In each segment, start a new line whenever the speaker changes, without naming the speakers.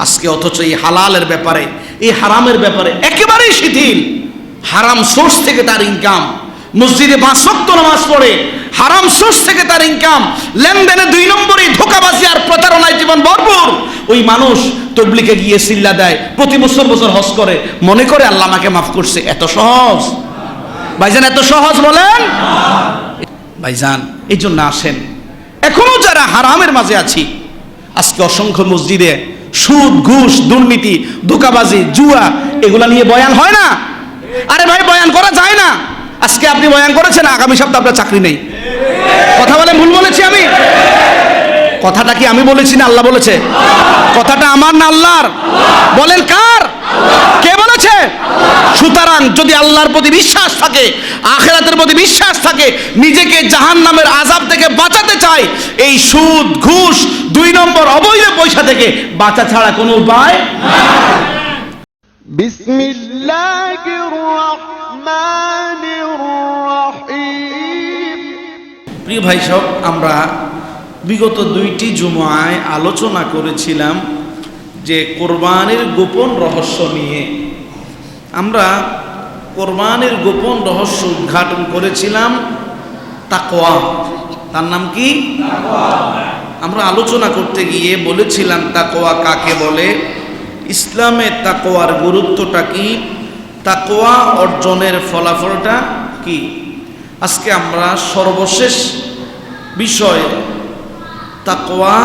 আজকে অথচ এই হালালের ব্যাপারে, এই হারামের ব্যাপারে একেবারেই শিথিল। হারাম সোর্স থেকে তার ইনকাম, মসজিদে 5 ওয়াক্ত নামাজ পড়ে, হারাম সোর্স থেকে তার ইনকাম, লেনদেনে 2 নম্বরই ধোঁকাবাজি আর প্রতারণায় জীবন ভরপুর। ওই মানুষ তবলিগে গিয়ে সিল্লা দেয়, প্রতি বছর হজ করে, মনে করে আল্লাহ আমাকে মাফ করছে। এত সহজ ভাইজান? এত সহজ বলেন ভাইজান? এই জন্য আসেন, এখনো যারা হারামের মাঝে আছি, আজকে অসংখ্য মসজিদে সুদ, ঘুষ, দুর্নীতি, ধোঁকাবাজি, জুয়া এগুলা নিয়ে বয়ান হয় না? আরে ভাই, বয়ান করা যায় না? আজকে আপনি বয়ান করেছেন, আগামী সপ্তাহে আপনার চাকরি নেই। কথা বলে ভুল বলেছি আমি? কথাটা কি আমি বলেছি না আল্লাহ বলেছে? কথাটা আমার না আল্লাহর? বলেন কার? কে বলেছে? সুতরাং যদি আল্লাহর প্রতি বিশ্বাস থাকে, আখিরাতের প্রতি বিশ্বাস থাকে, নিজেকে জাহান্নামের আযাব থেকে বাঁচাতে চাই, এই সুদ, ঘুষ, 2 নম্বর অবৈধ পয়সা থেকে বাঁচা ছাড়া কোনো উপায় নাই।
বিসমিল্লাহির রহমানির রহিম।
প্রিয় ভাই সব, আমরা বিগত 2টি জুমআয় আলোচনা করেছিলাম যে কোরবানির গোপন রহস্য নিয়ে। আমরা কোরবানির গোপন রহস্য উদ্ঘাটন করেছিলাম তাকওয়া। তার নাম কি? তাকওয়া। আমরা আলোচনা করতে গিয়ে বলেছিলাম তাকওয়া কাকে বলে, ইসলামে তাকওয়ার গুরুত্বটা কি, তাকওয়া অর্জনের ফলাফলটা কি। আজকে আমরা সর্বশেষ বিষয় তাকওয়া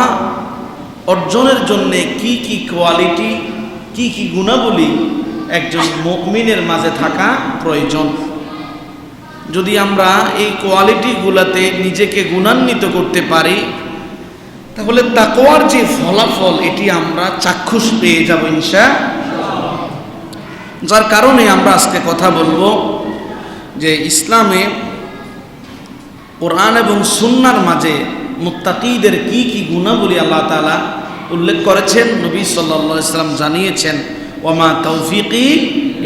অর্জনের জন্য কি কি কোয়ালিটি, কি কি গুণাবলী একজন মুমিনের মাঝে থাকা প্রয়োজন। যদি আমরা এই কোয়ালিটিগুলোতে নিজেকে গুণান্বিত করতে পারি, তাহলে তাকওয়ার যে ফলাফল এটি আমরা চাক্ষুষ পেয়ে যাব ইনশাআল্লাহ। যার কারণে আমরা আজকে কথা বলবো যে ইসলামে কোরআন এবং সুন্নাহর মাঝে মুত্তাকিদের কি কি গুণাবলী আল্লাহ তাআলা উল্লেখ করেছেন, নবী সাল্লাল্লাহু আলাইহি ওয়াসাল্লাম জানিয়েছেন, ওয়ামা তাওফিকি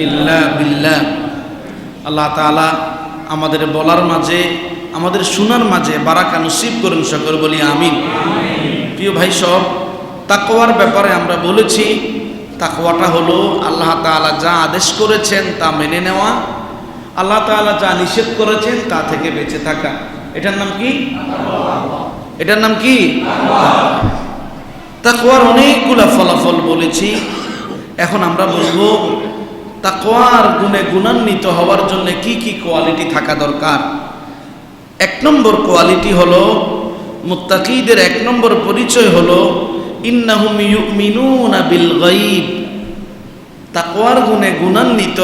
ইল্লা বিল্লাহ। আল্লাহ তাআলা আমাদের বলার মাঝে, আমাদের শোনার মাঝে বারাকা নসিব করুন, সকল বলি আমিন। প্রিয় ভাই সব, তাকওয়ার ব্যাপারে আমরা বলেছি, তাকওয়াটা হলো আল্লাহ তাআলা যা আদেশ করেছেন তা মেনে নেওয়া, আল্লাহ তাআলা যা নিষেধ করেছেন তা থেকে বেঁচে থাকা। এটার নাম কি? এটার নাম কি? তাকওয়ার অনেকগুলা ফলাফল বলেছি। এখন আমরা বলবো তাকওয়ার গুণে গুণান্বিত হওয়ার জন্য কি কি কোয়ালিটি থাকা দরকার। 1 নম্বর কোয়ালিটি হলো, মুত্তাকিদের 1 নম্বর পরিচয় হলো ইন্নাহুম ইউমিনুনা বিল গায়ব। তাকওয়ার গুণে গুণান্বিত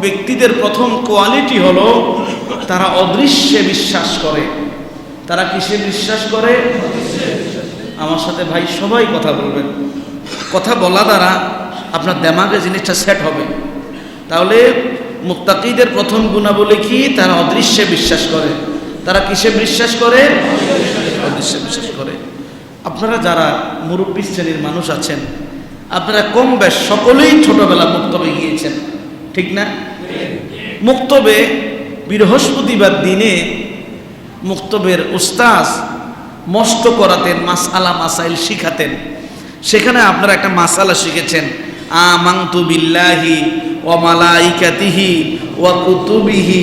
ব্যক্তিদের প্রথম কোয়ালিটি হলো তারা অদৃশ্যে বিশ্বাস করে। তারা কিসে বিশ্বাস করে? আমার সাথে ভাই সবাই কথা বলবেন, কথা বলা দ্বারা আপনার দিমাগে জিনিসটা সেট হবে। তাহলে মুত্তাকিদের প্রথম গুণাবলী কি? তারা অদৃশ্যে বিশ্বাস করে। তারা কিসে বিশ্বাস করে? অদৃশ্যে বিশ্বাস করে। আপনারা যারা মুরব্বী শ্রেণীর মানুষ আছেন, আপনারা কম বেশ সকলেই ছোটবেলা মুক্তবে গিয়েছেন, ঠিক না? মুক্তবে বৃহস্পতিবার দিনে মুক্তবের উস্তাজ মস্ত করাতেন, মাসআলা মাসাইল শিখাতেন। সেখানে আপনারা একটা মাসালা শিখেছেন, আমানতু বিল্লাহি ওয়া মালাইকাতিহি ওয়া কুতুবিহি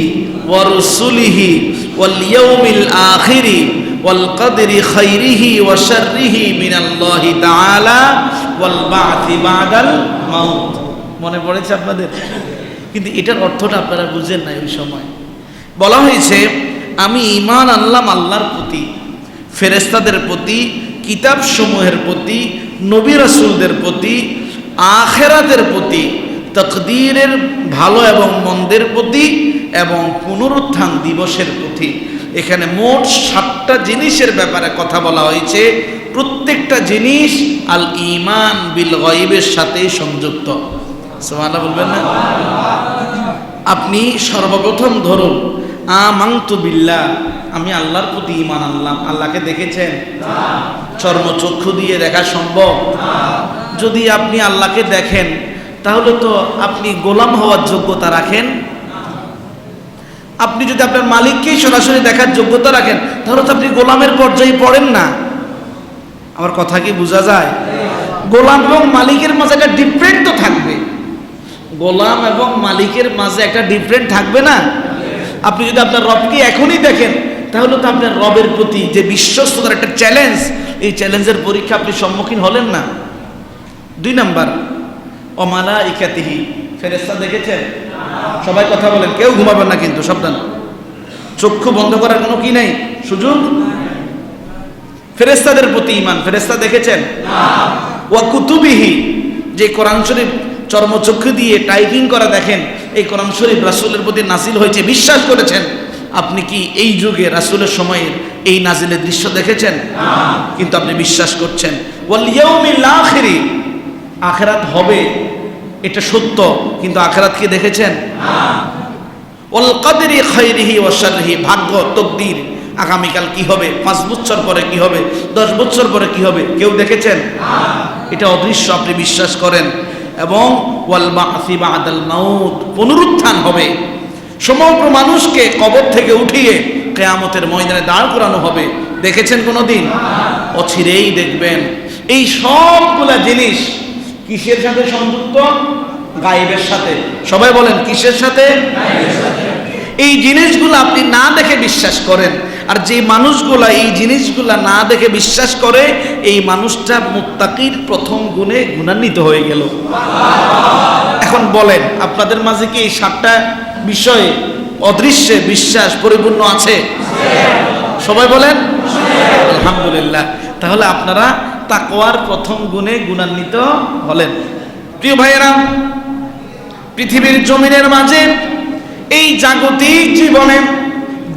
ওয়া রুসুলিহি ওয়াল ইয়াউমিল আখিরি ওয়াল কদরি খাইরিহি ওয়া শাররিহি মিনাল্লাহি তাআলা ওয়াল বা'থি বা'দাল মাউত। মনে পড়েছে আপনাদের? কিন্তু এটার অর্থটা আপনারা বুঝেন না। ওই সময় বলা হয়েছে, আমি ঈমান আনলাম আল্লাহর প্রতি, ফেরেশতাদের প্রতি, কিতাব সমূহের প্রতি, নবী রাসূলদের প্রতি, আখিরাতের প্রতি, তাকদীরের ভালো এবং মন্দের প্রতি এবং পুনরুত্থান দিবসের প্রতি। এখানে মোট 7টা জিনিসের ব্যাপারে কথা বলা হয়েছে। প্রত্যেকটা জিনিস আল ঈমান বিল গায়বের সাথে সংযুক্ত। সুবহানাল্লাহ বলবেন না? আপনি সর্বপ্রথম ধরুন, আমানতু বিল্লাহ, আমি আল্লাহর প্রতি ঈমান আনলাম। আল্লাহকে দেখেছেন? চর্মচক্ষু দিয়ে দেখা সম্ভব? যদি আপনি আল্লাহকে দেখেন, তাহলে তো আপনি গোলাম হওয়ার যোগ্যতা রাখেন। আপনি যদি আপনার মালিককেই সরাসরি দেখার যোগ্যতা রাখেন, তাহলে তো আপনি গোলামের পর্যায়ে পড়েন না। আমার কথা কি বোঝা যায়? গোলাম এবং মালিকের মাঝে একটা ডিফারেন্ট তো থাকবে। গোলাম এবং মালিকের মাঝে একটা ডিফারেন্ট থাকবে না? আপনি যদি আপনার রবকে এখনই দেখেন, তাহলে তো আপনার রবের প্রতি যে বিশ্বস্ততার একটা চ্যালেঞ্জ, এই চ্যালেঞ্জের পরীক্ষা আপনি সম্মুখীন হলেন না। 2 নাম্বার, অমালাইকাতিহি, ফেরেশতা দেখেছেন? সবাই কথা বলেন, কেউ ঘুমাবেন না কিন্তু, সাবধান। চক্ষু বন্ধ করার কোনো কি নাই, সুযোগ। ফেরেশতাদের প্রতি ঈমান, ফেরেশতা দেখেছেন? ওয়া কুতুবিহি, যে কোরআন শরীফ চর্মচক্ষু দিয়ে টাইপিং করা দেখেন, এই কোরআন শরীফ রাসূলের প্রতি নাজিল হয়েছে, বিশ্বাস করেছেন। আপনি কি এই যুগে রাসূলের সময়ের এই নাজিলের দৃশ্য দেখেছেন? কিন্তু আপনি বিশ্বাস করছেন। ওয়াল ইয়াউমিল আখিরি, আখিরাত হবে, এটা সত্য, কিন্তু আখিরাত কি দেখেছেন? ওয়াল কদরি খাইরিহি ওয়া শাররিহি, ভাগ্য তকদির, আগামীকাল কি হবে, 5 বছর পরে কি হবে, 10 বছর পরে কি হবে, কেউ দেখেছেন? এটা অদৃশ্য, আপনি বিশ্বাস করেন। এবং ওয়াল বা'সি বা'দাল মাউত, পুনরুত্থান হবে, সমগ্র মানুষকে কবর থেকে উঠিয়ে কিয়ামতের ময়দানে দাঁড় করানো হবে, দেখেছেন কোনোদিন? অচিরেই দেখবেন। এই সবগুলা জিনিস কিসের সাথে সংযুক্ত? গায়েবের সাথে। সবাই বলেন, কিসের সাথে? এই জিনিসগুলো আপনি না দেখে বিশ্বাস করেন, আর যে মানুষগুলা এই জিনিসগুলা না দেখে বিশ্বাস করে, এই মানুষটা মুত্তাকির প্রথম গুণে গুণান্বিত হয়ে গেল। এখন বলেন, আপনাদের মাঝে কি এই 7টা বিষয়ে অদৃশ্যে বিশ্বাস পরিপূর্ণ আছে? সবাই বলেন আলহামদুলিল্লাহ। তাহলে আপনারা তাকওয়ার প্রথম গুণে গুণান্বিত হলেন। প্রিয় ভাইয়েরা, পৃথিবীর জমিনের মাঝে এই জাগতিক জীবনে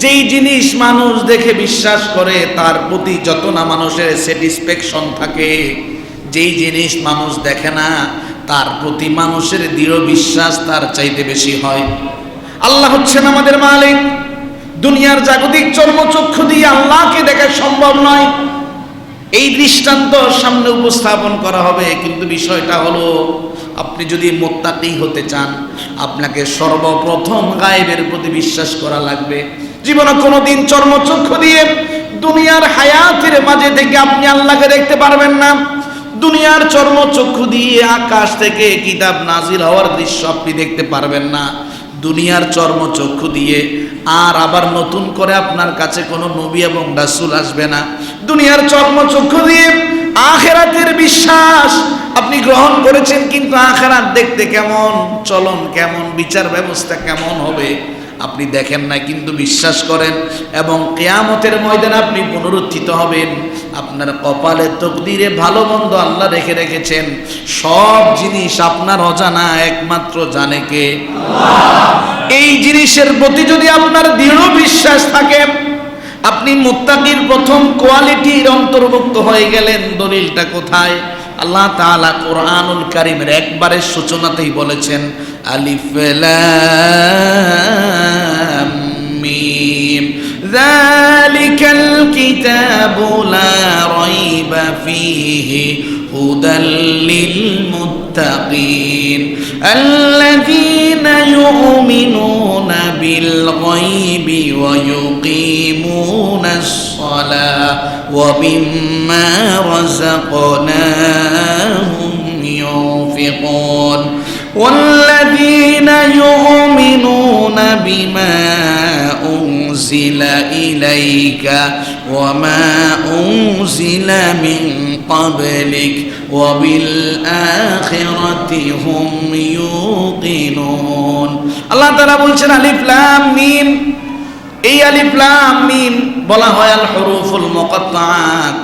যেই জিনিস মানুষ দেখে বিশ্বাস করে, তার প্রতি যত না মানুষের স্যাটিসফ্যাকশন থাকে, যেই জিনিস মানুষ দেখে না, তার প্রতি মানুষের দৃঢ় বিশ্বাস তার চাইতে বেশি হয়। আল্লাহ হচ্ছেন আমাদের মালিক। দুনিয়ার জাগতিক চর্মচক্ষু দিয়ে আল্লাহকে দেখা সম্ভব নয়। এই দৃষ্টান্ত সামনে উপস্থাপন করা হবে, কিন্তু বিষয়টা হলো, আপনি যদি মুত্তাকি হতে চান, আপনাকে সর্বপ্রথম গায়েবের প্রতি বিশ্বাস করা লাগবে। জীবনে কোনোদিন চর্মচক্ষু দিয়ে দুনিয়ার হায়াতের মাঝে থেকে আপনি আল্লাহকে দেখতে পারবেন না। দুনিয়ার চর্মচক্ষু দিয়ে আকাশ থেকে কিতাব নাজিল হওয়ার দৃশ্য আপনি দেখতে পারবেন না। দুনিয়ার চর্মচক্ষু দিয়ে আর আবার নতুন করে আপনার কাছে কোনো নবী এবং রাসূল আসবে না। দুনিয়ার চর্মচক্ষু দিয়ে আখিরাতের বিশ্বাস আপনি গ্রহণ করেছেন, কিন্তু আখিরাত দেখতে কেমন, চলন কেমন, বিচার ব্যবস্থা কেমন হবে আপনি দেখেন না, কিন্তু বিশ্বাস করেন। এবং কিয়ামতের ময়দানে আপনি পুনরুত্থিত হবেন। আপনার কপালে তকদিরে ভালো মন্দ আল্লাহ রেখে রেখেছেন। সব জিনিস আপনার অজানা, একমাত্র জানে কে? আল্লাহ। এই জিনিসের প্রতি যদি আপনার দৃঢ় বিশ্বাস থাকে, আপনি মুত্তাকির প্রথম কোয়ালিটির অন্তর্ভুক্ত হয়ে গেলেন। দলিলটা কোথায়? আল্লাহ তাআলা কোরআনুল কারীমের একবারের সূচনাতেই বলেছেন, আলিফ লাম মিম যালিকাল কিতাবু লা রাইবা ফীহি হুদাল লিল মুত্তাকিন আল্লাযীনা ইউমিনুনা বিল গায়বি ওয়া ইউকিমুনাস সালাহ ওয়া মিম্মা রাযাকনাহুম ইউনফিকুন والذين يؤمنون بما أنزل إليك وما أنزل من قبلك وبالآخرة هم يوقنون الله تعالى বলছেন আলিফ লাম মিম। এই আলিফ লাম মিম বলা হয় আল হুরুফুল মুকাত্তাআত।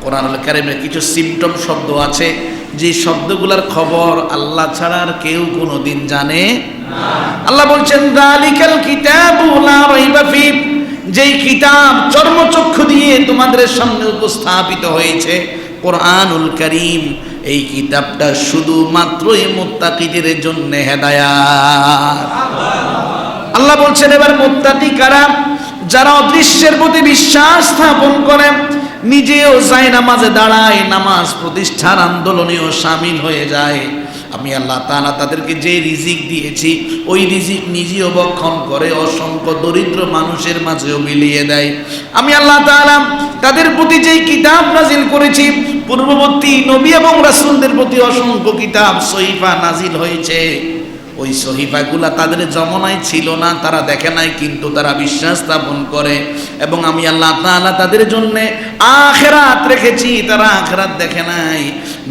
কোরআনুল কারীমের কিছু সিম্পটম শব্দ আছে, যে শব্দগুলোর খবর আল্লাহ ছাড়া আর কেউ কোনোদিন জানে না। আল্লাহ বলছেন যালিকাল কিতাবু লা রাইবা ফী, যেই কিতাব চর্মচক্ষু দিয়ে তোমাদের সামনে উপস্থাপিত হয়েছে, কোরআনুল কারীম, এই কিতাবটা শুধুমাত্রই মুত্তাকিদের জন্য হেদায়াত। আল্লাহ বলছেন এবার মুত্তাকি কারা? যারা অদৃশ্যের প্রতি বিশ্বাস স্থাপন করে, নিজেও যায় নামাজে দাঁড়ায়, নামাজ প্রতিষ্ঠার আন্দোলনেও শামিল হয়ে যায়। আমি আল্লাহ তাআলা তাদেরকে যে রিজিক দিয়েছি, ওই রিজিক নিজেও ভক্ষণ করে, অসংখ্য দরিদ্র মানুষের মাঝেও বিলিয়ে দেয়। আমি আল্লাহ তাআলা তাদের প্রতি যেই কিতাব নাজিল করেছি, পূর্ববর্তী নবী এবং রাসূলদের প্রতি অসংখ্য কিতাব সহিফা নাজিল হয়েছে। ওই সহিফাগুলা তাদের জমানায় ছিল না, তারা দেখে নাই, কিন্তু তারা বিশ্বাস স্থাপন করে। এবং আমি আল্লাহ তাআলা তাদের জন্য আখিরাত রেখেছি, তারা আখিরাত দেখে নাই।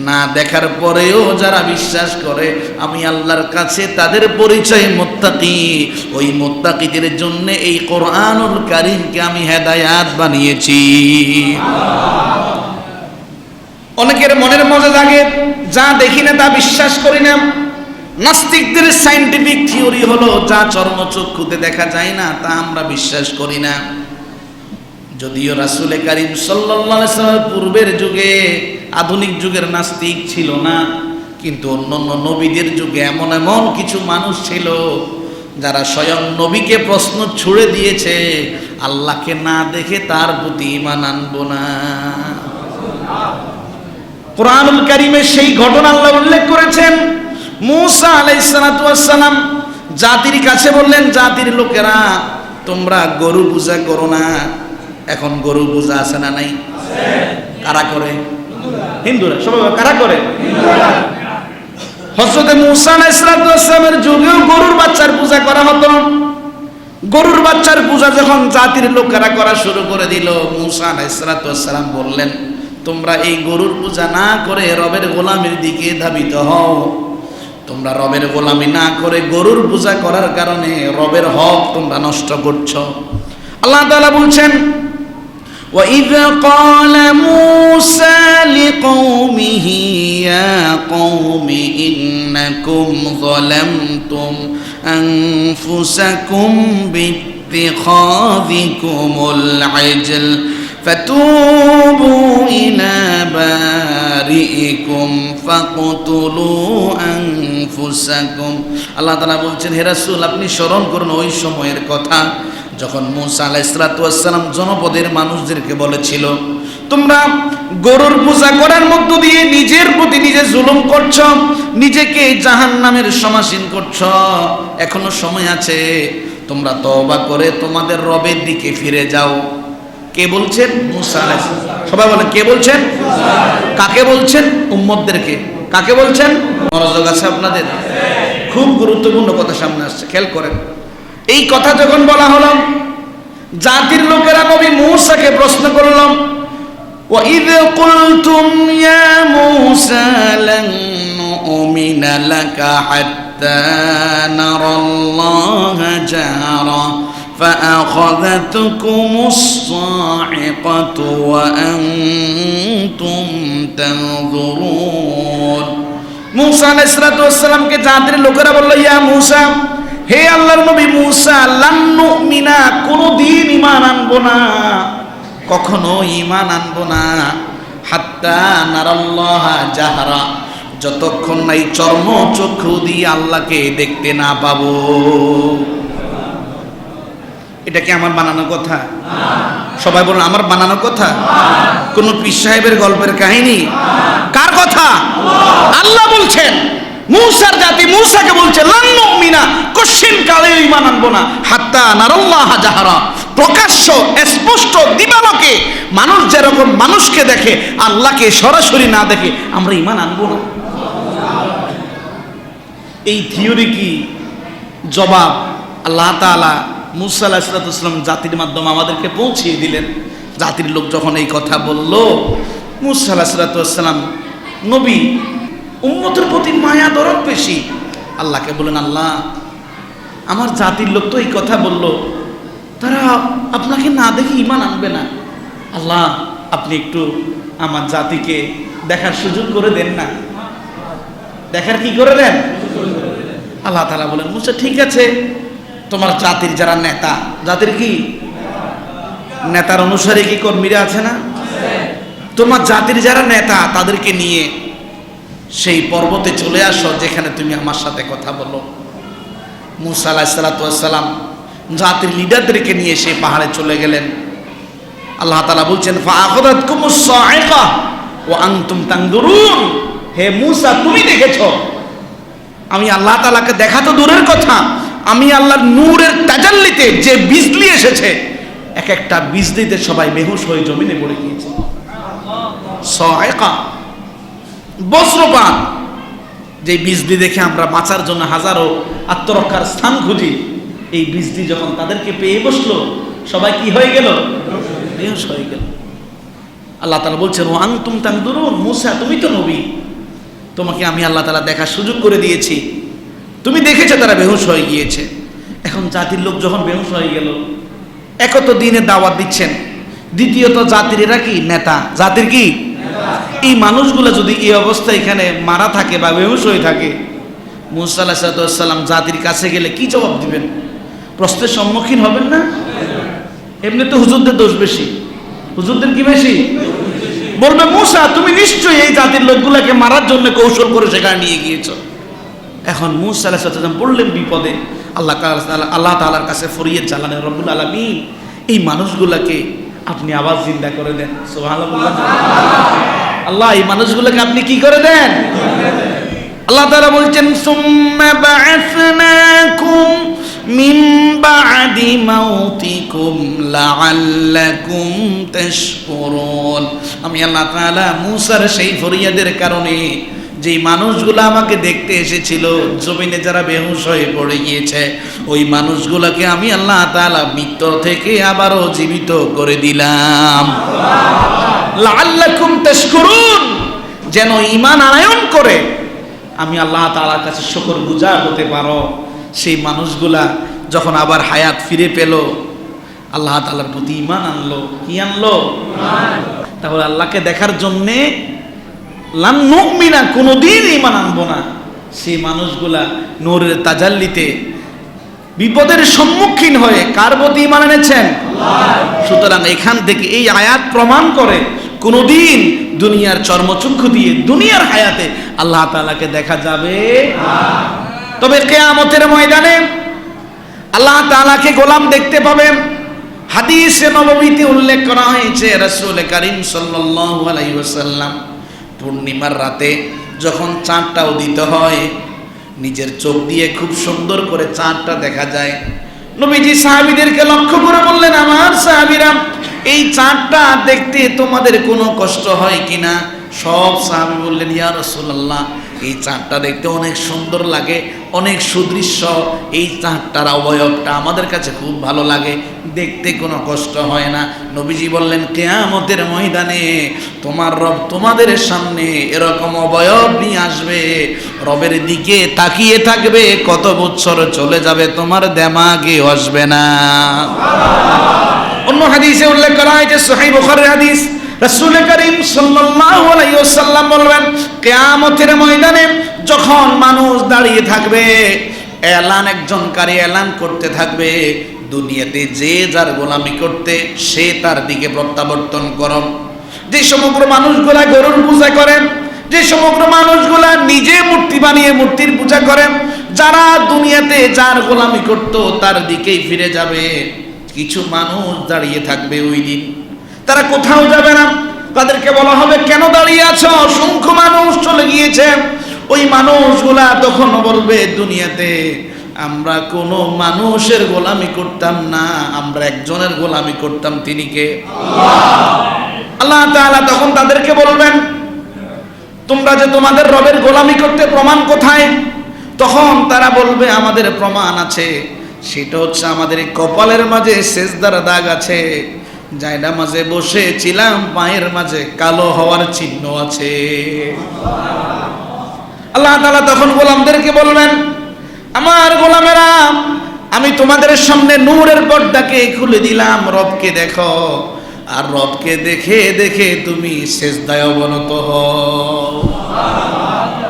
না দেখার পরেও যারা বিশ্বাস করে, আমি আল্লাহর কাছে তাদের পরিচয় মুত্তাকি। ওই মুত্তাকিদের জন্য এই কোরআনুল কারীমকে আমি হেদায়াত বানিয়েছি। অনেকের মনের মজা জাগে, যা দেখি না তা বিশ্বাস করি না। নাস্তিকদের সায়েন্টিফিক থিওরি হলো, যা চর্মচক্ষুতে দেখা যায় না তা আমরা বিশ্বাস করি না। যদিও রাসূল কারীম সাল্লাল্লাহু আলাইহি ওয়াসাল্লামের পূর্বের যুগে, আধুনিক যুগের নাস্তিক ছিল না, কিন্তু অন্যান্য নবীদের যুগে এমন এমন কিছু মানুষ ছিল যারা স্বয়ং নবীকে প্রশ্ন ছুড়ে দিয়েছে, আল্লাহকে না দেখে তার প্রতি ঈমান আনবো না। কোরআনুল কারীমে সেই ঘটনা আল্লাহ উল্লেখ করেছেন। মূসা আলাইহিস সালাতু ওয়াস সালাম জাতির কাছে বললেন, জাতির লোকেরা তোমরা গরু পূজা করো না। এখন গরু পূজা আছে না নাই? কারা করে? হিন্দুরা। সবাই কারা করে? হযরত মূসা আলাইহিস সালাতু ওয়াস সালামের যুগেও গরুর বাচ্চার পূজা করা হতো। গরুর বাচ্চার পূজা যখন জাতির লোকেরা করা শুরু করে দিল, মূসা আলাইহিস সালাতু ওয়াস সালাম বললেন, তোমরা এই গরুর পূজা না করে রবের গোলামির দিকে ধাবিত হও। তোমরা রবের গোলামি না করে গরুর পূজা করার কারণে রবের হক তোমরা নষ্ট করছো। আল্লাহ তাআলা বলছেন, وَإِذْ قَالَ مُوسَى لِقَوْمِهِ يَا قَوْمِ إِنَّكُمْ ظَلَمْتُمْ أَنفُسَكُمْ بِاتِّخَاذِكُمُ الْعِجْلَ فَتُوبُوا إِلَى بَارِئِكُمْ فَاقْتُلُوا أَنفُسَكُمْ। আল্লাহ তাআলা বলছেন, হে রাসূল, আপনি স্মরণ করুন ওই সময়ের কথা যখন মূসা আলাইহিস সালাতু ওয়াস সালাম জনপদের মানুষদেরকে বলেছিল, তোমরা গরুর পূজা করার মধ্য দিয়ে নিজের প্রতি নিজে জুলুম করছো, নিজেকে জাহান্নামের সমাসীন করছো। এখনো সময় আছে, তোমরা তওবা করে তোমাদের রবের দিকে ফিরে যাও। কে বলছেন? মূসা আলাইহিস সালাম। সবাই বলেন, কে বলছেন? কাকে বলছেন? উম্মতদেরকে। কাকে বলছেন? মনোযোগ আছে আপনাদের? খুব গুরুত্বপূর্ণ কথা সামনে আসছে, খেয়াল করেন। এই কথা যখন বলা হলো, জাতির লোকেরা নবী মূসাকে প্রশ্ন করল, وَإِذْ قُلْتُمْ يَا مُوسَى لَن نُّؤْمِنَ لَكَ حَتَّى نَرَى اللَّهَ جَهْرَةً فَأَخَذَتْكُمُ الصَّاعِقَةُ وَأَنْتُمْ تَنظُرُونَ। মূসা আলাইহিস সালাতু ওয়াস সালামকে জাতির লোকেরা বলল, ইয়া মূসা, হে আল্লাহর নবী মূসা, লান নুমিনা, কোনদিন ঈমান আনবো না, কখনো ঈমান আনবো না, হাত্তা নারাল্লাহা জাহরা, যতক্ষণ না এই চর্ম চক্ষু দিয়ে আল্লাহকে দেখতে না পাবো। এটা কি আমার বানানো কথা? সবাই বলুন, আমার বানানো কথা? কোন পীর সাহেবের গল্পের কাহিনী? কার কথা? আল্লাহ বলছেন। মূসার জাতি মূসাকে বলছে, লান নুমিনা, কশিন কালে ঈমান আনবো না, হাত্তা নারাল্লাহা জাহরা, প্রকাশ্য স্পষ্ট দিবালোকে মানুষ যেরকম মানুষকে দেখে, আল্লাহকে সরাসরি না দেখে আমরা ঈমান আনবো না। এই থিওরি কি জবাব আল্লাহ তাআলা মূসা আলাইহিস সালাম জাতির মাধ্যমে আমাদেরকে পৌঁছিয়ে দিলেন। জাতির লোক যখন এই কথা বলল, মূসা আলাইহিস সালাম নবী, উম্মতের প্রতি মায়া দরদ বেশি, আল্লাহকে বলেন, আল্লাহ, আমার জাতির লোক তো এই কথা বলল, তারা আপনাকে না দেখে ঈমান আনবে না। আল্লাহ, আপনি একটু আমার জাতিকে দেখার সুযোগ করে দেন না। দেখার কি করে দেন? আল্লাহ তাআলা বলেন, মুসা, ঠিক আছে, তোমার জাতির যারা নেতা, জাতির কি নেতার অনুসারী কি কর্মীরা আছে না, তোমার জাতির যারা নেতা, তাদেরকে নিয়ে সেই পর্বতে চলে আসো যেখানে তুমি আমার সাথে কথা বলো। মূসা আলাইহিস সালাম জাতির লিডারদেরকে নিয়ে সেই পাহাড়ে চলে গেলেন। আল্লাহ তাআলা বলছেন, ফাআখাযাতকুমুস সাইকা ওয়া আনতুম তানজুরুন। হে মূসা, তুমি দেখেছো, আমি আল্লাহ তাআলাকে দেখা তো দূরের কথা, আমি আল্লাহর নূরের তাজাল্লিতে যে বিজলি এসেছে, এক একটা বিজলিতে সবাই বেহুশ হয়ে জমিনে পড়ে গিয়েছে। সাইকা, বজ্রপাত। যে বিজলি দেখে আমরা বাঁচার জন্য হাজারো আত্মরক্ষার স্থান খুঁজি, এই বিজলি যখন তাদেরকে পেয়ে বসলো, সবাই কি হয়ে গেল? বেহুশ হয়ে গেল। আল্লাহ তাআলা বলছেন, ও আনতুম তানদুরুন, মূসা তুমি তো নবী, তোমাকে আমি আল্লাহ তাআলা দেখার সুযোগ করে দিয়েছি, তুমি দেখেছো তারা বেহুশ হয়ে গিয়েছে। এখন জাতির লোক যখন বেহুশ হয়ে গেল, একত দিনে দাওয়াত দিচ্ছেন, দ্বিতীয়ত জাতির এরা কি নেতা, জাতির কি এই মানুষগুলো যদি এই অবস্থায় এখানে মারা থাকে বা বেহুশ হয়ে থাকে, মূসা আলাইহিস সালাম জাতির কাছে গেলে কি জবাব দিবেন? প্রশ্নের সম্মুখীন হবেন না? এমনি তো হুজুরদের দোষ বেশি, হুজুরদের কি বেশি? বলবে মূসা তুমি নিশ্চয়ই এই জাতির লোকগুলোকে মারার জন্য কৌশল করে সেখানে নিয়ে গিয়েছো। এখন মূসা আলাইহিস সালাম পড়লেন বিপদে, আল্লাহ তাআলার কাছে ফরিয়াদ জানালেন, রব্বুল আলামিন এই মানুষগুলোকে আপনি আবার জিন্দা করে দেন। সুবহানাল্লাহ। আল্লাহ এই মানুষগুলোকে আপনি কি করে দেন? আল্লাহ তাআলা বলছেন, সুম্মা বা'আসনাকুম মিন বা'দি মাউতিকুম লাআল্লাকুম তাশকুরুন। আমি আল্লাহ তাআলা মূসার সেই ফরিয়াদের কারণে যেই মানুষগুলো আমাকে দেখতে এসেছিল, জমিনে যারা বেহুশ হয়ে পড়ে গিয়েছে, ওই মানুষগুলোকে আমি আল্লাহ তাআলা মৃত্যু থেকে আবারও জীবিত করে দিলাম। লাআল্লাকুম তাশকুরুন, যেন ঈমান আনয়ন করে আমি আল্লাহ তাআলার কাছে শুকরগুজার হতে পারো। সেই মানুষগুলা যখন আবার হায়াত ফিরে পেল, আল্লাহ তাআলার প্রতি ঈমান আনলো। কি আনলো? তাহলে আল্লাহকে দেখার জন্যে লান নুমিনা, কোনোদিন ঈমান আনবো না। সেই মানুষগুলা নূরের তাজাল্লিতে বিপদের সম্মুখীন হয়ে কার প্রতি ঈমান এনেছেন? সুতরাং এখান থেকে এই আয়াত প্রমাণ করে কোনোদিন দুনিয়ার চর্মচক্ষু দিয়ে দুনিয়ার হায়াতে আল্লাহ তাআলাকে দেখা যাবে না। তবে কিয়ামতের ময়দানে আল্লাহ তাআলাকে গোলাম দেখতে পাবেন। হাদিসে নববীতে উল্লেখ করা হয়েছে, রাসূল কারীম সাল্লাল্লাহু আলাইহি ওয়াসাল্লাম পূর্ণিমার রাতে যখন চাঁদটা উদিত হয়, নিজের চোখ দিয়ে খুব সুন্দর করে চাঁদটা দেখা যায়। নবীজি সাহাবীদেরকে লক্ষ্য করে বললেন, আমার সাহাবীরা এই চাঁদটা দেখতে তোমাদের কোনো কষ্ট হয় কিনা? সব সাহাবী বললেন, ইয়া রাসূলুল্লাহ এই চাঁদটা দেখতে অনেক সুন্দর লাগে, অনেক সুদৃশ্য, এই চাঁদটার অবয়বটা আমাদের কাছে খুব ভালো লাগে, দেখতে কোনো কষ্ট হয় না। নবীজি বললেন, কিয়ামতের ময়দানে তোমার রব তোমাদের সামনে এরকম অবয়ব নিয়ে আসবে, রবের দিকে তাকিয়ে থাকবে, কত বছর চলে যাবে তোমার দেমাগে আসবে না। অন্য হাদিসে উল্লেখ করা হয়েছে, সহিহ বুখারীর হাদিস, রাসূল কারীম সাল্লাল্লাহু আলাইহি ওয়াসাল্লাম বলবেন, কিয়ামতের ময়দানে যখন মানুষ দাঁড়িয়ে থাকবে, একজন কারি এলান করতে থাকবে, দুনিয়াতে যে যার গোলামি করতে সে তার দিকে প্রত্যাবর্তন করো। যে সমগ্র মানুষগুলা গরুর পূজা করেন, যে সমগ্র মানুষগুলা নিজে মূর্তি বানিয়ে মূর্তির পূজা করেন, যারা দুনিয়াতে যার গোলামি করত তার দিকেই ফিরে যাবে। কিছু মানুষ দাঁড়িয়ে থাকবে ওই দিন, তারা কোথাও যাবে না। তাদেরকে বলা হবে, কেন দাঁড়িয়ে আছো? অসংখ্য মানুষ চলে গিয়েছে। ওই মানুষগুলা তখন বলবে, দুনিয়াতে আমরা কোনো মানুষের গোলামি করতাম না, আমরা একজনের গোলামি করতাম, তিনি কে? আল্লাহ তাআলা তখন তাদেরকে বলবেন, তোমরা যে তোমাদের রবের গোলামি করতে প্রমাণ কোথায়? তখন তারা বলবে, আমাদের প্রমাণ আছে, সেটা হচ্ছে আমাদের কপালের মাঝে সেজদার দাগ আছে, জায়না মাঝে বসেছিলাম পায়ের মাঝে কালো হওয়ার চিহ্ন আছে। আল্লাহ তাআলা তখন গোলামদেরকে বলবেন, আমার গোলামেরা, আমি তোমাদের সামনে নূরের পর্দাকে খুলে দিলাম, রবকে দেখো, আর রবকে দেখে দেখে তুমি সেজদায় অবনত হও।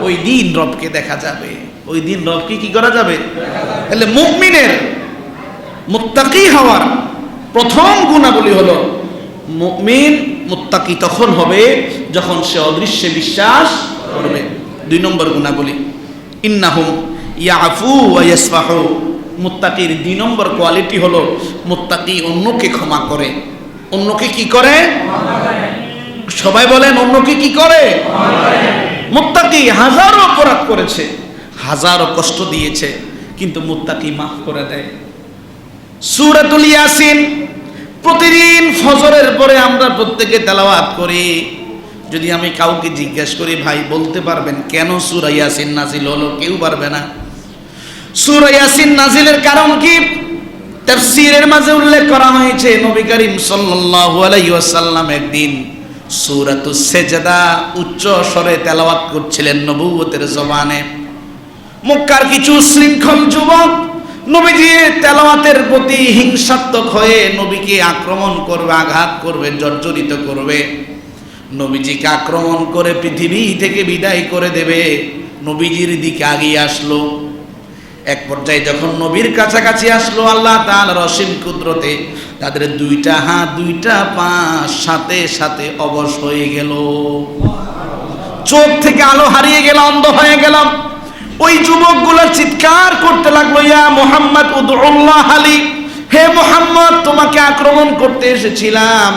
ওই দিন রবকে দেখা যাবে, ওই দিন রবকে কি করা যাবে? তাহলে মুমিনের মুত্তাকি হওয়ার প্রথম গুণাবলী হলো, মুমিন মুত্তাকি তখন হবে যখন সে অদৃশ্যে বিশ্বাস করবে। 2 নম্বর গুণাবলী, ইন্নাহুম ইয়াফু ওয়া ইয়াসফাহু। মুত্তাকির 2 নম্বর কোয়ালিটি হলো, মুত্তাকি অন্যকে ক্ষমা করে। অন্যকে কি করে? সবাই বলেন, অন্যকে কি করে? মুত্তাকি হাজারো অপরাধ করেছে, হাজারো কষ্ট দিয়েছে, কিন্তু মুত্তাকি মাফ করে দেয়। সূরাতুল ইয়াসিন প্রতিদিন ফজরের পরে আমরা প্রত্যেকে তেলাওয়াত করি। যদি আমি কাউকে জিজ্ঞেস করি, ভাই বলতে পারবেন কেন সূরা ইয়াসিন নাজিল হলো? কেউ পারবে না। সূরা ইয়াসিন নাজিলের কারণ কি? তাফসীরের মাঝে উল্লেখ করা হয়েছে, নবী করিম সাল্লাল্লাহু আলাইহি ওয়াসাল্লাম একদিন সূরাতুস সেজদা উচ্চ স্বরে তেলাওয়াত করছিলেন নবুয়তের জবানে। মক্কার কিছু শৃঙ্খল যুবক নবীজির তেলাওয়াতের প্রতি হিংসাত্মক হয়ে নবীকে আক্রমণ করবে, আঘাত করবে, জর্জরিত করবে, নবীজিকে আক্রমণ করে পৃথিবী থেকে বিদায় করে দেবে। নবীজির দিকে আগিয়ে আসলো। এক পর্যায়ে যখন নবীর কাছাকাছি আসলো, আল্লাহ তাআলার অসীম কুদরতে তাদের দুইটা হাত দুইটা পা সাথে সাথে অবশ হয়ে গেল, চোখ থেকে আলো হারিয়ে গেল, অন্ধ হয়ে গেল। ওই যুবকগুলো চিৎকার করতে লাগলো, ইয়া মুহাম্মদ উদউল্লাহ আলী, হে মুহাম্মদ তোমাকে আক্রমণ করতে এসেছিলাম,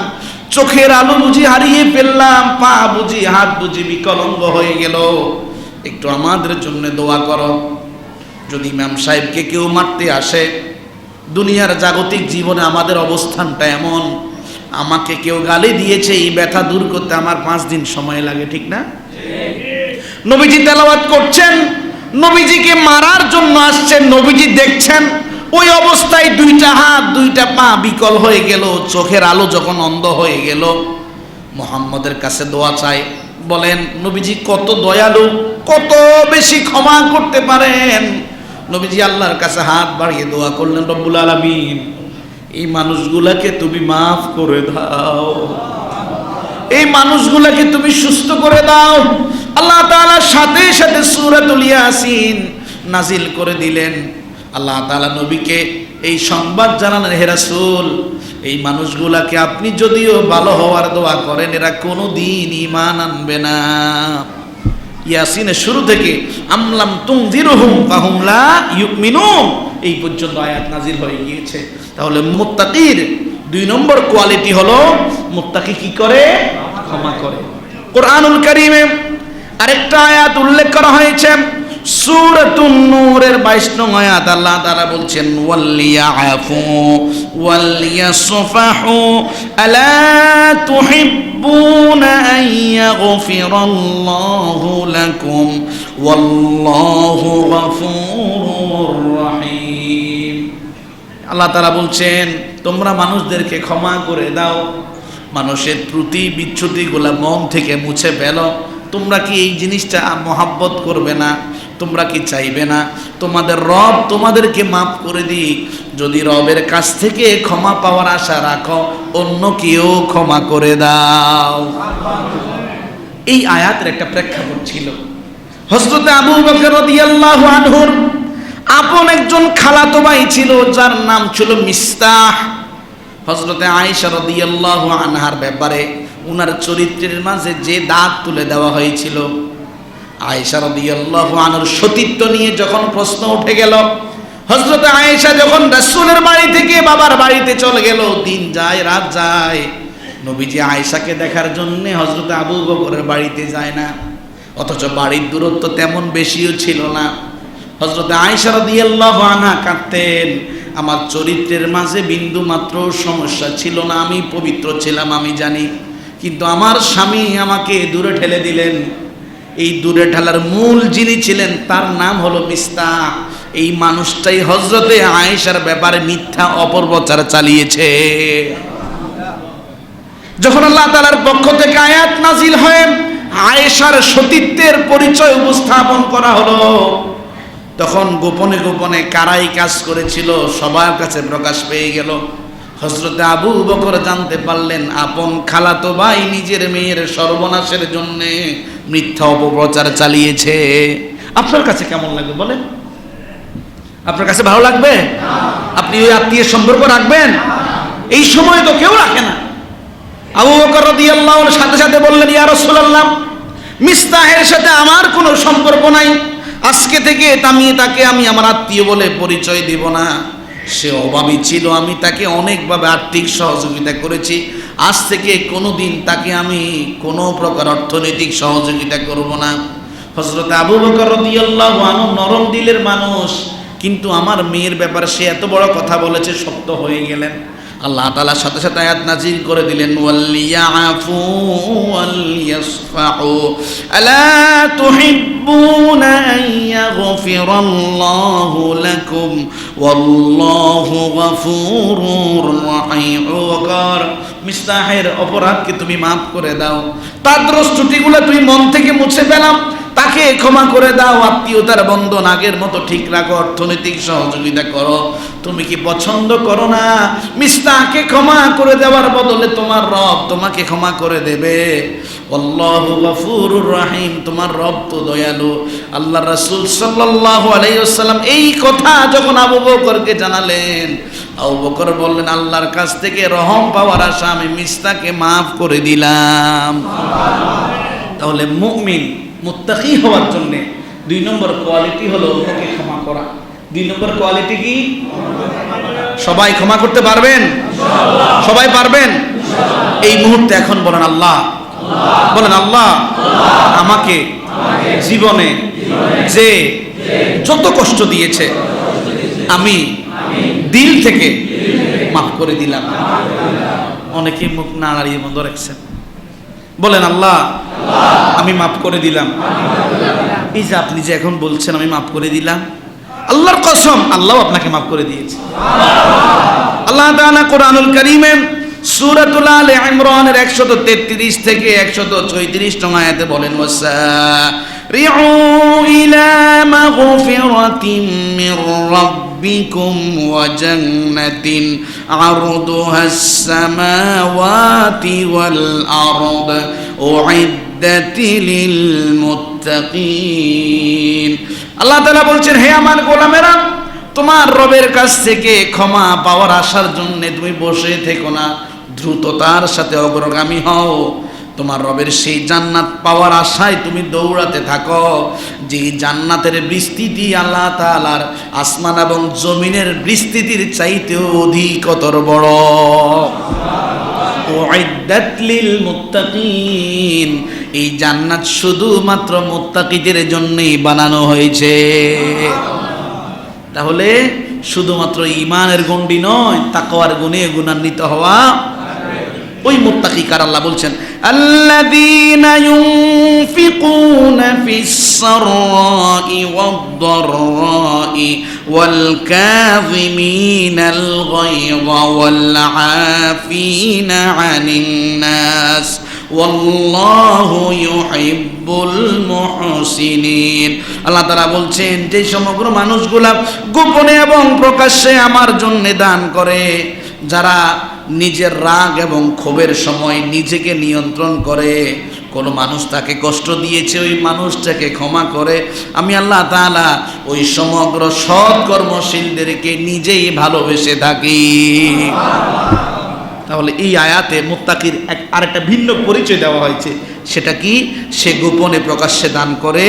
চোখের আলো বুঝি হারিয়ে ফেললাম, পা বুঝি হাত বুঝি বিকলাঙ্গ হয়ে গেল, একটু আমাদের জন্য দোয়া করো। যদি ইমাম সাহেবকে কেউ মারতে আসে, দুনিয়ার জাগতিক জীবনে আমাদের অবস্থানটা এমন, আমাকে কেউ গালি দিয়েছে, এই ব্যথা দূর করতে আমার 5 দিন সময় লাগে, ঠিক না? নবীজি তেলাওয়াত করছেন, নবীজিকে মারার জন্য আসছেন, নবীজি দেখছেন ওই অবস্থায় দুইটা হাত দুইটা পা বিকল হয়ে গেল, চোখের আলো যখন অন্ধ হয়ে গেল, মুহাম্মদের কাছে দোয়া চাই। বলেন নবীজি কত দয়ালু, কত বেশি ক্ষমা করতে পারেন। নবীজি আল্লাহর কাছে হাত বাড়িয়ে দোয়া করলেন, রব্বুল আলামিন এই মানুষগুলাকে তুমি মাফ করে দাও, এই মানুষগুলাকে তুমি সুস্থ করে দাও। আল্লাহ তাআলা সাথে সাথে সূরাতুল ইয়াসিন নাজিল করে দিলেন। আল্লাহ তাআলা নবীকে এই সংবাদ জানালেন, হে রাসূল এই মানুষগুলাকে আপনি যদিও ভালো হওয়ার দোয়া করেন, এরা কোনোদিন ঈমান আনবে না। ইয়াসিনের শুরু থেকে আমলাম তুনজিরহুম ফাহুম লা ইউমিনুন এই পর্যন্ত আয়াত নাজিল হয়ে গিয়েছে। তাহলে মুত্তাকির 2 নম্বর কোয়ালিটি হলো মুত্তাকি কি করে? ক্ষমা করে। কোরআনুল কারীমে আরেকটা আয়াত উল্লেখ করা হয়েছে, সূরাতুন নূরের 22 নং আয়াত। আল্লাহ তাআলা বলছেন, ওয়ালিয়াফু ওয়ালিয়াসফাহু আলা তুহিব্বুনা আন ইয়াগফিরাল্লাহু লাকুম ওয়াল্লাহু গফুরুর রহিম। আল্লাহ তাআলা বলছেন, তোমরা মানুষদেরকে ক্ষমা করে দাও, মানুষের ত্রুটি বিচ্যুতিগুলা মন থেকে মুছে ফেলো। তোমরা কি এই জিনিসটা মহাব্বত করবে না? তোমরা কি চাইবে না তোমাদের রব তোমাদেরকে মাফ করে দিক? যদি রবের কাছ থেকে ক্ষমা পাওয়ার আশা রাখো, অন্য কেউ ক্ষমা করে দাও। এই আয়াতের একটা প্রেক্ষাপট ছিল। হযরত আবু বকর রাদিয়াল্লাহু আনহুর আপন একজন খালাতো ভাই ছিল, যার নাম ছিল মিস্তাহ। হযরতে আয়েশা রাদিয়াল্লাহু আনহার ব্যাপারে উনার চরিত্রের মাঝে যে দাগ তুলে দেওয়া হয়েছিল, আয়েশা রাদিয়াল্লাহু আনহার সতীত্ব নিয়ে যখন প্রশ্ন উঠে গেল, হযরতে আয়েশা যখন রাসূলের বাড়ি থেকে বাবার বাড়িতে চলে গেল, দিন যায় রাত যায়, নবীজি আয়েশাকে দেখার জন্য হযরতে আবু বকরের বাড়িতে যায় না, অথচ বাড়ির দূরত্ব তেমন বেশিও ছিল না। হযরতে আয়েশা রাদিয়াল্লাহু আনহা কাঁদতেন, আমার চরিত্রের মাঝে বিন্দু মাত্র সমস্যা ছিল না, আমি পবিত্র ছিলাম, আমি জানি, কিন্তু আমার স্বামী আমাকে দূরে ঠেলে দিলেন। এই দূরে ঠেলার মূল যিনি ছিলেন তার নাম হলো মিস্তাহ। এই মানুষটাই হযরতে আয়েশার ব্যাপারে মিথ্যা অপপ্রচার চালিয়েছে। যখন আল্লাহ তাআলার পক্ষ থেকে আয়াত নাজিল হয়ে আয়েশার সতীত্বের পরিচয় উপস্থাপন করা হলো, তখন গোপনে গোপনে কারাই কাজ করেছিল সবার কাছে প্রকাশ পেয়ে গেল। হযরত আবু বকর জানতে পারলেন আপন খালাতো ভাই নিজের মেয়ের সর্বনাশের জন্য মিথ্যা অপপ্রচার চালিয়েছে। আপনার কাছে কেমন লাগবে বলেন? আপনার কাছে ভালো লাগবে? আপনি ওই আত্মীয় সম্পর্ক রাখবেন? এই সময় তো কেউ রাখে না। আবু বকর রাদিয়াল্লাহু আনহু সাথে সাথে বললেন, ইয়া রাসূলুল্লাহ মিস্তাহের সাথে আমার কোনো সম্পর্ক নাই, আজকে থেকে তাকে আমি আমার আত্মীয় বলে পরিচয় দিব না। সে অভাবী ছিল, আমি তাকে অনেকভাবে আর্থিক সহযোগিতা করেছি, আজ থেকে কোনোদিন তাকে আমি কোনো প্রকার অর্থনৈতিক সহযোগিতা করব না। হযরত আবু বকর রাদিয়াল্লাহু আনহু নরম দিলের মানুষ, কিন্তু আমার মেয়ের ব্যাপারে সে এত বড় কথা বলেছে, শক্ত হয়ে গেলেন। আল্লাহ তাআলা সাথে সাথে আয়াত নাযিল করে দিলেন ওয়ালিয়াফু ওয়ালিয়াসফাহু আলা তুহিব্বুনা আন ইয়াগফিরাল্লাহু লাকুম ওয়াল্লাহু গফুরুর রাহিম। ওকর মিস্তাহের অপরাধকে তুমি মাফ করে দাও, তার দোষ ত্রুটিগুলো তুমি মন থেকে মুছে ফেলাও, তাকে ক্ষমা করে দাও, আত্মীয়তার বন্ধন আগের মতো ঠিক রাখো, অর্থনৈতিক সহযোগিতা করো। তুমি কি পছন্দ করো না মিস্তাহকে ক্ষমা করে দেওয়ার বদলে তোমার রব তোমাকে ক্ষমা করে দেবে? আল্লাহু গফুরুর রহিম, তোমার রব তো দয়ালু। আল্লাহ রাসূল সাল্লাল্লাহু আলাইহি ওয়াসাল্লাম এই কথা যখন আবু বকরকে জানালেন, আবু বকর বললেন আল্লাহর কাছ থেকে রহম পাওয়ার আশা আমি মিস্তাহকে মাফ করে দিলাম। তাহলে মুমিন মুত্তাকি হওয়ার জন্য 2 নম্বর কোয়ালিটি হলো অন্যকে ক্ষমা করা। 2 নম্বর কোয়ালিটি কি? সবাই ক্ষমা করতে পারবেন? সবাই পারবেন? এই মুহূর্তে এখন বলেন আল্লাহ, বলেন আল্লাহ আমাকে জীবনে যে যত কষ্ট দিয়েছে আমি দিল থেকে মাফ করে দিলাম। অনেকে মুখ নাড়িয়ে বন্ধ রাখছেন, বলেন আল্লাহ আমি মাফ করে দিলাম। এই যে আপনি যে এখন বলছেন আমি মাফ করে দিলাম, আল্লাহর কসম আল্লাহ আপনাকে মাফ করে দিয়েছে। আল্লাহ তাআলা কোরআনুল কারীমে সূরাতুল আলে ইমরানের 133 থেকে 134 নং আয়াতে বলেন ওয়াসারিউ ইলা মাগফিরাতিম মির রাব্বিকুম ওয়া জান্নাতিন আরদুহাস সামাওয়াতি ওয়াল আরদ উইদ্দাত লিল মুত্তাকিন। আল্লাহ তাআলা বলছেন হে আমার গোলামেরা, তোমার রবের কাছ থেকে ক্ষমা পাওয়ার আশার জন্য তুমি বসে থেকো না, দ্রুততার সাথে অগ্রগামী হও। তোমার রবের সেই জান্নাত পাওয়ার আশায় তুমি দৌড়াতে থাকো, যে জান্নাতের বিস্তৃতি আল্লাহ তাআলার আসমান এবং জমিনের বিস্তৃতির চাইতেও অধিকতর বড়। উইদ্দাত লিল মুত্তাকিন, এই জান্নাত শুধুমাত্র মুত্তাকিদের জন্যই বানানো হয়েছে। তাহলে শুধুমাত্র ঈমানের গণ্ডি নয়, তাকওয়ার গুণে গুণান্বিত হওয়া ওই মুত্তাকি কার? আল্লাহ বলছেন আল্লাযীনা ইউনফিকুনা ফিস সাররাই ওয়াদ দাররাই ওয়াল কাযিমিনাল গায়যা ওয়াল আফিনা আনিন নাস ওয়াল্লাহু ইউহিব্বুল মুহসিনিন। আল্লাহ তাআলা বলছেন যে সমগ্র মানুষগুলা গোপনে এবং প্রকাশ্যে আমার জন্য দান করে, যারা নিজের রাগ এবং ক্ষোভের সময় নিজেকে নিয়ন্ত্রণ করে, কোনো মানুষ তাকে কষ্ট দিয়েছে ওই মানুষটাকে ক্ষমা করে, আমি আল্লাহ তাআলা ওই সমগ্র সৎ কর্মশীলদেরকে নিজেই ভালোবেসে থাকি। তাহলে এই আয়াতে মুত্তাকির আরেকটা ভিন্ন পরিচয় দেওয়া হয়েছে। সেটা কি? সে গোপনে প্রকাশ্যে দান করে,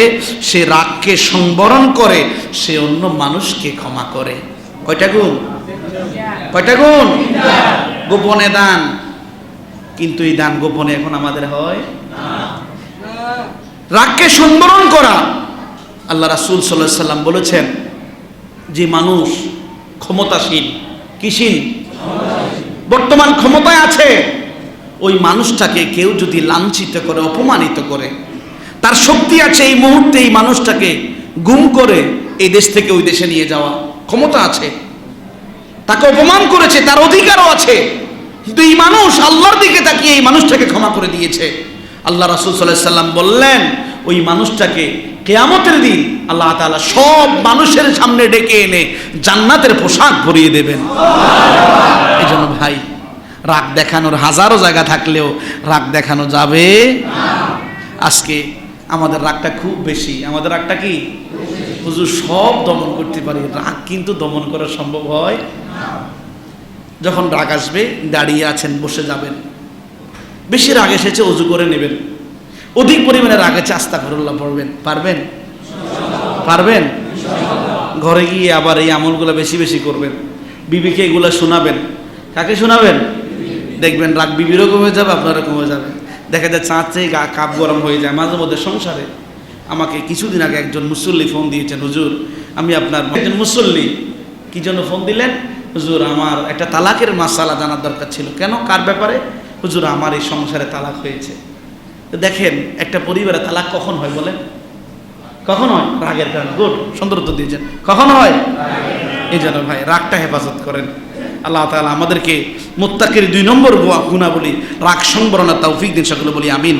সে রাগকে সংবরণ করে, সে অন্য মানুষকে ক্ষমা করে। কয়টা গুণ? কয়টা গুণ? গোপনে দান। কিন্তু এই দান গোপনে এখন আমাদের হয় না। রাগকে সংবরণ করা, আল্লাহ রাসূল সাল্লাল্লাহু আলাইহি সাল্লাম বলেছেন যে মানুষ ক্ষমতাশীল, কিসীন, বর্তমান ক্ষমতায় আছে, ওই মানুষটাকে কেউ যদি লাঞ্ছিত করে, অপমানিত করে, তার শক্তি আছে এই মুহূর্তে এই মানুষটাকে গুম করে এই দেশ থেকে ওই দেশে নিয়ে যাওয়া ক্ষমতা আছে, তাকে অপমান করেছে, তার অধিকারও আছে, কিন্তু এই মানুষ আল্লাহর দিকে তাকিয়ে এই মানুষটাকে ক্ষমা করে দিয়েছে। আল্লাহ রাসূল সাল্লাল্লাহু আলাইহি সাল্লাম বললেন ওই মানুষটাকে কিয়ামতের দিন আল্লাহ তাআলা সব মানুষের সামনে ডেকে এনে জান্নাতের পোশাক পরিয়ে দেবেন। এই জন্য ভাই, রাগ দেখানোর হাজারো জায়গা থাকলেও রাগ দেখানো যাবে না। আজকে আমাদের রাগটা খুব বেশি। আমাদের রাগটা কি? হুজুর সব দমন করতে পারি, রাগ কিন্তু দমন করা সম্ভব হয় না। যখন রাগ আসবে দাঁড়িয়ে আছেন, বসে যাবেন, বেশি রাগ এসেছে ওযু করে নেবেন, অধিক পরিমাণে রাগ আছে আস্তাগফিরুল্লাহ পড়বেন। পারবেন? পারবেন? ঘরে গিয়ে আবার এই আমলগুলো বেশি বেশি করবেন, বিবিকে এগুলো শোনাবেন। কাকে শোনাবেন? দেখবেন রাগ বিবিরও কমে যাবে, আপনারও কমে যাবে। দেখা যায় চাঁচে গা কাপ গরম হয়ে যায় মাঝে মধ্যে সংসারে। আমাকে কিছুদিন আগে একজন মুসল্লি ফোন দিয়েছেন, হুজুর আমি আপনার একজন মুসল্লি। কি জন্য ফোন দিলেন? হুজুর আমার একটা তালাকের মাসালা জানার দরকার ছিল। কেন, কার ব্যাপারে? হুজুর আমার এই সংসারে তালাক হয়েছে। তো দেখেন একটা পরিবারে তালাক কখন হয় বলেন? কখন হয়? রাগের কারণে। গুড, সুন্দর উত্তর দিয়েছেন। কখন হয়? এই জন্য ভাই রাগটা হেফাজত করেন। আল্লাহ তাআলা আমাদেরকে মুত্তাকির 2 নম্বর গুণাবলী রাগ সংবরণের তৌফিক দিন, সকলে বলি আমিন।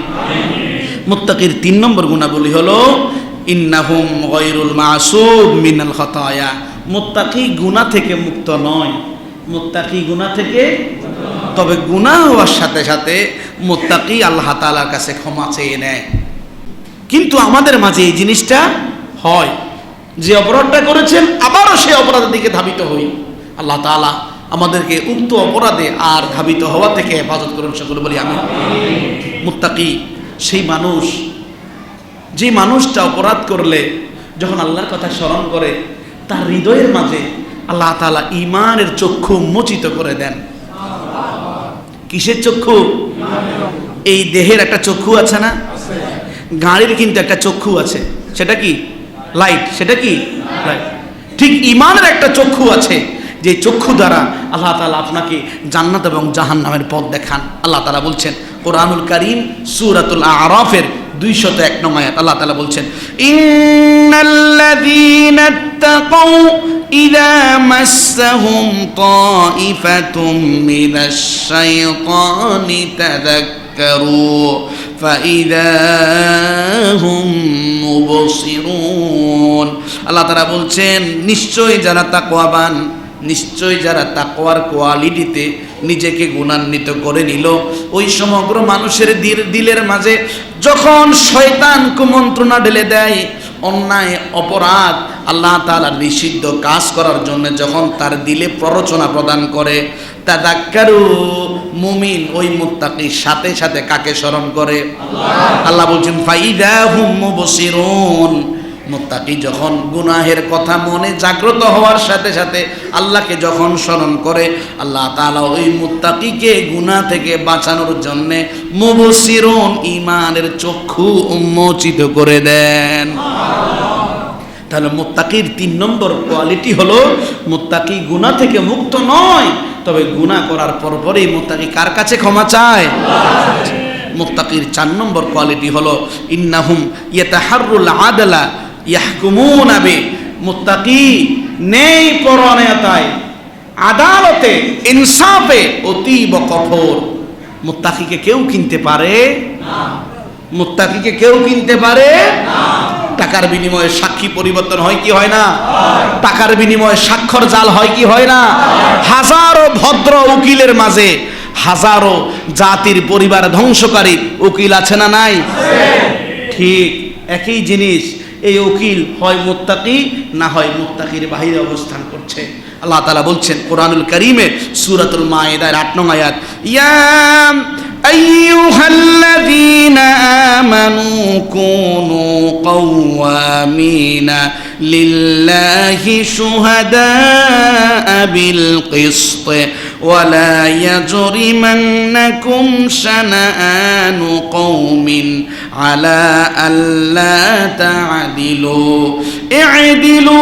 মুত্তাকির 3 নম্বর গুণাবলী হলো ইন্নাহুম গায়রুল মাসুম মিনাল খাতায়া। মুত্তাকি গুনাহ থেকে মুক্ত নয়, মুত্তাকি গুনাহ থেকে, তবে গুনাহ হওয়ার সাথে সাথে মুত্তাকি আল্লাহ তাআলার কাছে ক্ষমা চেয়ে নেয়। কিন্তু আমাদের মাঝে এই জিনিসটা হয়, যে অপরাধটা করেছেন আবারও সেই অপরাধের দিকে ধাবিত হই। আল্লাহ তাআলা আমাদেরকে উক্ত অপরাধে আর ধাবিত হওয়া থেকে হেফাজত করুন, সকলে বলি আমিন। মুত্তাকি সেই মানুষ, যে মানুষটা অপরাধ করলে যখন আল্লাহর কথা স্মরণ করে তার হৃদয়ের মাঝে আল্লাহ তাআলা ঈমানের চক্ষু উন্মোচিত করে দেন। কিসের চক্ষু? এই দেহের একটা চক্ষু আছে না, গাড়ির কিন্তু একটা চক্ষু আছে, সেটা কি? লাইট। সেটা কি? লাইট। ঠিক ঈমানের একটা চক্ষু আছে, যে চক্ষু দ্বারা আল্লাহ তাআলা আপনাকে জান্নাত এবং জাহান্নামের পথ দেখান। আল্লাহ তাআলা বলছেন কোরআনুল কারীম সূরাতুল আরাফের 201 নং আয়াত, আল্লাহ তাআলা বলছেন ইন্নাল্লাযীনা তাকাউ ইযা মাসসাহুম তাইফাতুম মিনাশ শাইতানি তাযাক্কারু ফাইযা হুম মুবসিরুন। আল্লাহ তাআলা বলছেন নিশ্চয়ই যারা তাকওয়াবান, নিশ্চয়ই যারা তাকওয়ার কোয়ালিটিতে নিজেকে গুণান্বিত করে নিল, ওই সমগ্র মানুষের দিলের মাঝে যখন শয়তান কুমন্ত্রণা ঢেলে দেয়, অন্যায় অপরাধ আল্লাহ তাআলার নিষিদ্ধ কাজ করার জন্য যখন তার দিলে প্ররোচনা প্রদান করে, তাযাক্কারু, মুমিন ওই মুত্তাকির সাথে সাথে কাকে স্মরণ করে? আল্লাহ বলছেন ফাইদা হুম মুবসিরুন। মুত্তাকি যখন গুনাহের কথা মনে জাগ্রত হওয়ার সাথে সাথে আল্লাহকে যখন স্মরণ করে, আল্লাহ তাআলা ওই মুত্তাকিকে গুনাহ থেকে বাঁচানোর জন্য মুবসিরুন, ঈমানের চক্ষু উন্মোচিত করে দেন। তাহলে মুত্তাকির 3 নম্বর কোয়ালিটি হলো মুত্তাকি গুনাহ থেকে মুক্ত নয়, তবে গুনাহ করার পরপরই মুত্তাকি কার কাছে ক্ষমা চায়? মুত্তাকির 4 নম্বর কোয়ালিটি হলো ইন্নাহুম ইয়াতাহাররুল আদলা ইয়াহকুমুনা বি। মুত্তাকি নেই পরায়ণতায়, আদালতে, ইনসাফে অতীব কঠোর। মুত্তাকিকে কেউ কিনতে পারে না, মুত্তাকিকে কেউ কিনতে পারে না। টাকার বিনিময়ে সাক্ষী পরিবর্তন হয় কি হয় না? টাকার বিনিময়ে স্বাক্ষর জাল হয় কি হয় না? হাজারো ভদ্র উকিলের মাঝে হাজারো জাতির পরিবার ধ্বংসকারী উকিল আছে না নাই? ঠিক একই জিনিস, এই উকিল হয় মুত্তাকি না হয় মুত্তাকির বাহিরে অবস্থান করছে। আল্লাহ তাআলা বলছেন কোরআনুল কারীমে সূরাতুল মায়েদার 8 নং আয়াত, ইয়া আইয়ুহাল্লাযীনা আমানু কুনু কাওয়ামিনা লিল্লাহি শুহাদাআ বিল কিসত ওয়া লা ইয়াজরিমান্নাকুম শানাআনু কওমিন আলা আল্লা তা'দিলু ই'দিলু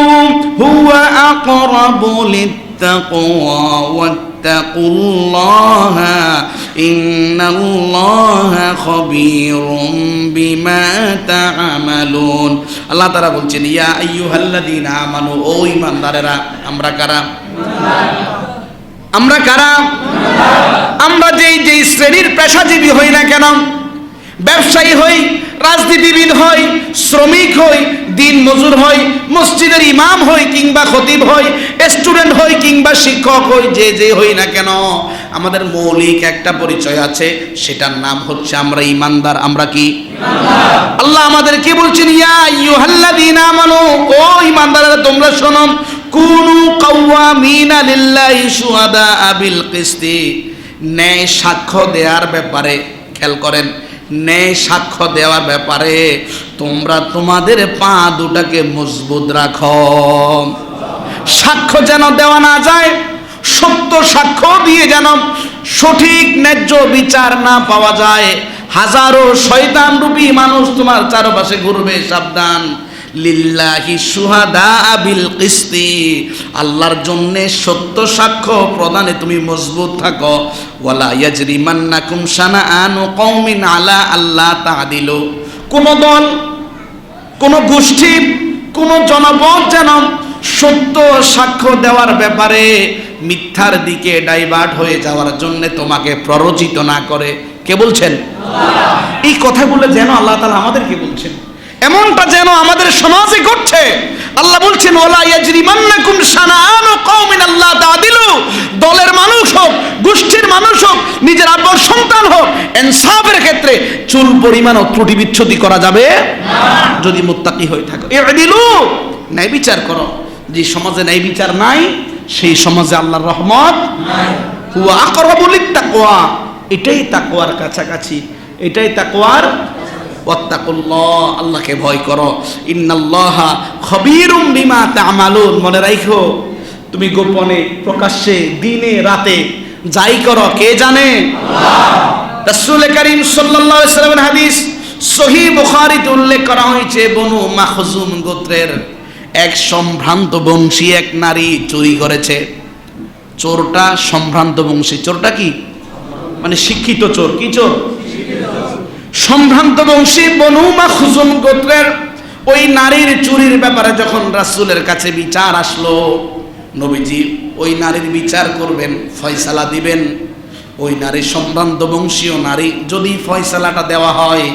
হুয়া আকরাবু লিত্তাকওয়া ওয়াত্তাকুল্লাহা ইন্নাল্লাহা খাবীরুম বিমা তা'মালুন। আল্লাহ তাআলা বলছেন ইয়া আইয়ুহাল্লাযীনা আমানু, ও ঈমানদারেরা। আমরা কারা? আমরা কারা? আমরা যেই শ্রেণীর পেশাজীবী হই না কেন, ব্যবসায়ী হই, রাজনীতিবিদ হই, শ্রমিক হই, দিন মজুর হই, মসজিদের ইমাম হই কিংবা খতিব হই, স্টুডেন্ট হই কিংবা শিক্ষক হই, যে হই না কেন, আমাদের মৌলিক একটা পরিচয় আছে, সেটার নাম হচ্ছে আমরা ঈমানদার। আমরা কি? আল্লাহ আমাদেরকে বলছেন ইয়া আইয়ুহাল্লাযীনা আমানু, ও ঈমানদাররা তোমরা শোনো, কুনু কাওয়ামিনা লিল্লাহি শুহাদাআ বিল কিসতি। ন্যায় সাক্ষ্য দেওয়ার ব্যাপারে খেয়াল করেন, ন্যায় সাক্ষ্য দেওয়ার ব্যাপারে তোমরা তোমাদের পা দুটাকে মজবুত রাখো। সাক্ষ্য যেন দেওয়া না যায়, সত্য সাক্ষ্য দিয়ে যেন সঠিক ন্যায্য বিচার না পাওয়া যায়। হাজারো শয়তান রূপী মানুষ তোমার চারপাশে ঘুরবে, সাবধান। লিল্লাহি শুহাদা বিল কিসতি, আল্লাহর জন্য সত্য সাক্ষ্য প্রদানে তুমি মজবুত থাকো। ওয়ালা ইয়াজরিমান্নাকুম শানাআনু কওমিন আলা আল্লা তা'দিলু, কোন দল, কোন গোষ্ঠী, কোন জনপদ যেন সত্য সাক্ষ্য দেওয়ার ব্যাপারে মিথ্যার দিকে ডাইভার্ট হয়ে যাওয়ার জন্য তোমাকে প্ররোচিত না করে। কে বলছেন? আল্লাহ। এই কথাগুলো যেন আল্লাহ তাআলা আমাদেরকে বলছেন, এমনটা যেন আমাদের সমাজে ঘটছে। আল্লাহ বলছেন ওয়ালা ইয়াজরিমান্নাকুম শানাআনু কওমিন আল্লা তা'দিলু, দলের মানুষ হোক, গোষ্ঠীর মানুষ হোক, নিজের আব্বার সন্তান হোক, ইনসাফের ক্ষেত্রে চুল পরিমাণও ত্রুটি বিচ্ছুতি করা যাবে না যদি মুত্তাকি হয়ে থাকো। ইদিলু, ন্যায় বিচার করো। যে সমাজে ন্যায় বিচার নাই সেই সমাজে আল্লাহর রহমত নাই। হুয়া আকরাবু লিত্তাকওয়া, এটাই তাকওয়ার কাছাকাছি, এটাই তাকওয়ার। ওয়াত্তাকুল্লাহ, আল্লাহকে ভয় করো। ইন্নাল্লাহা খবীরুম বিমা তা'মালুন, মনে রাখো তুমি গোপনে প্রকাশ্যে দিনে রাতে যাই করো কে জানে? আল্লাহ। রাসূল করিম সাল্লাল্লাহু আলাইহি ওয়াসাল্লামের হাদিস সহিহ বুখারীতে উল্লেখ করা হয়েছে, বনু মাখজুম গোত্রের এক সম্ভ্রান্ত বংশী এক নারী চুরি করেছে। চোরটা সম্ভ্রান্ত বংশী, চোরটা কি মানে শিক্ষিত চোর। কি চোর? সম্ভ্রান্ত বংশী বনু মাখজুম গোত্রের ওই নারীর চুরির ব্যাপারে যখন রাসূলের কাছে বিচার আসলো, নবীজি ওই নারীর বিচার করবেন, ফয়সালা দিবেন। ওই নারী সম্ভ্রান্ত বংশীয় নারী, যদি ফয়সালাটা দেওয়া হয়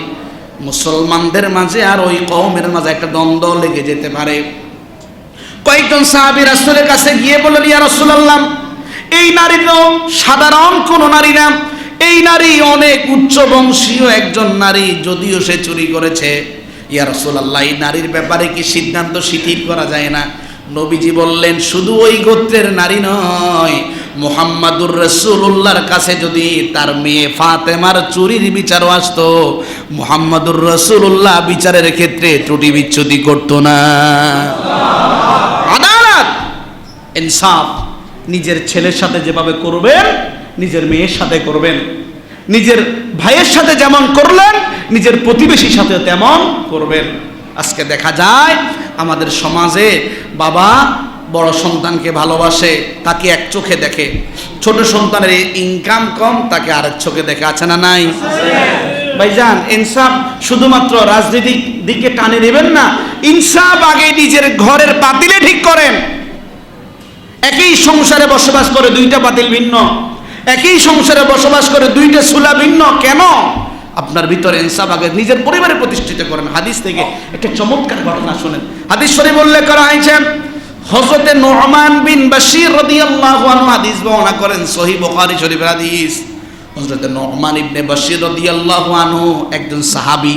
মুসলমানদের মাঝে আর ওই কওমের মাঝে একটা দ্বন্দ্ব লেগে যেতে পারে। কয়েকজন সাহাবী রাসূলের কাছে গিয়ে বললেন, ইয়া রাসূলুল্লাহ, এই নারী তো সাধারণ কোন নারী না, এই নারী অনেক উচ্চ বংশীয় একজন নারী, যদিও সে চুরি করেছে। ইয়া রাসূলুল্লাহ, এই নারীর ব্যাপারে কি সিদ্ধান্ত শিথিল করা যায় না? নবীজি বললেন, শুধু ওই গোত্রের নারী নয়, মুহাম্মাদুর রাসূলুল্লাহর কাছে যদি তার মেয়ে ফাতেমার চুরির বিচারও আসতো, মুহাম্মাদুর রাসূলুল্লাহ বিচারের ক্ষেত্রে ত্রুটি বিচ্ছুতি করতো না। আদালত, ইনসাফ নিজের ছেলের সাথে যেভাবে করবেন নিজের মেয়ের সাথে করবেন, নিজের ভাইয়ের সাথে যেমন করলেন নিজের প্রতিবেশীর সাথে তেমন করবেন। আজকে দেখা যায় আমাদের সমাজে বাবা বড় সন্তানকে ভালোবাসে, তাকে এক চোখে দেখে, ছোট সন্তানের ইনকাম কম তাকে আরেক চোখে দেখে। আছে না নাই? ভাইজান, ইনসাফ শুধুমাত্র রাজনৈতিক দিকে টানে নেবেন না, ইনসাফ আগে নিজের ঘরের পাতিলে ঠিক করেন। একই সংসারে বসবাস করে দুইটা পাতিল ভিন্ন, একই সংসারে বসবাস করে দুইটা চুলা ভিন্ন, কেন? আপনার ভিতরে ইনসাফ আগে নিজের পরিবারে প্রতিষ্ঠিত করেন। হাদিস থেকে একটা চমৎকার ঘটনা শুনেন। হাদিস শরীফ উল্লেখ করা হয়েছে, হযরতে নু'মান বিন বাশীর রাদিয়াল্লাহু আনহু হাদিস বর্ণনা করেন, সহিহ বুখারী শরীফের হাদিস। হযরতে নু'মান ইবনে বাশীর রাদিয়াল্লাহু আনহু একজন সাহাবী,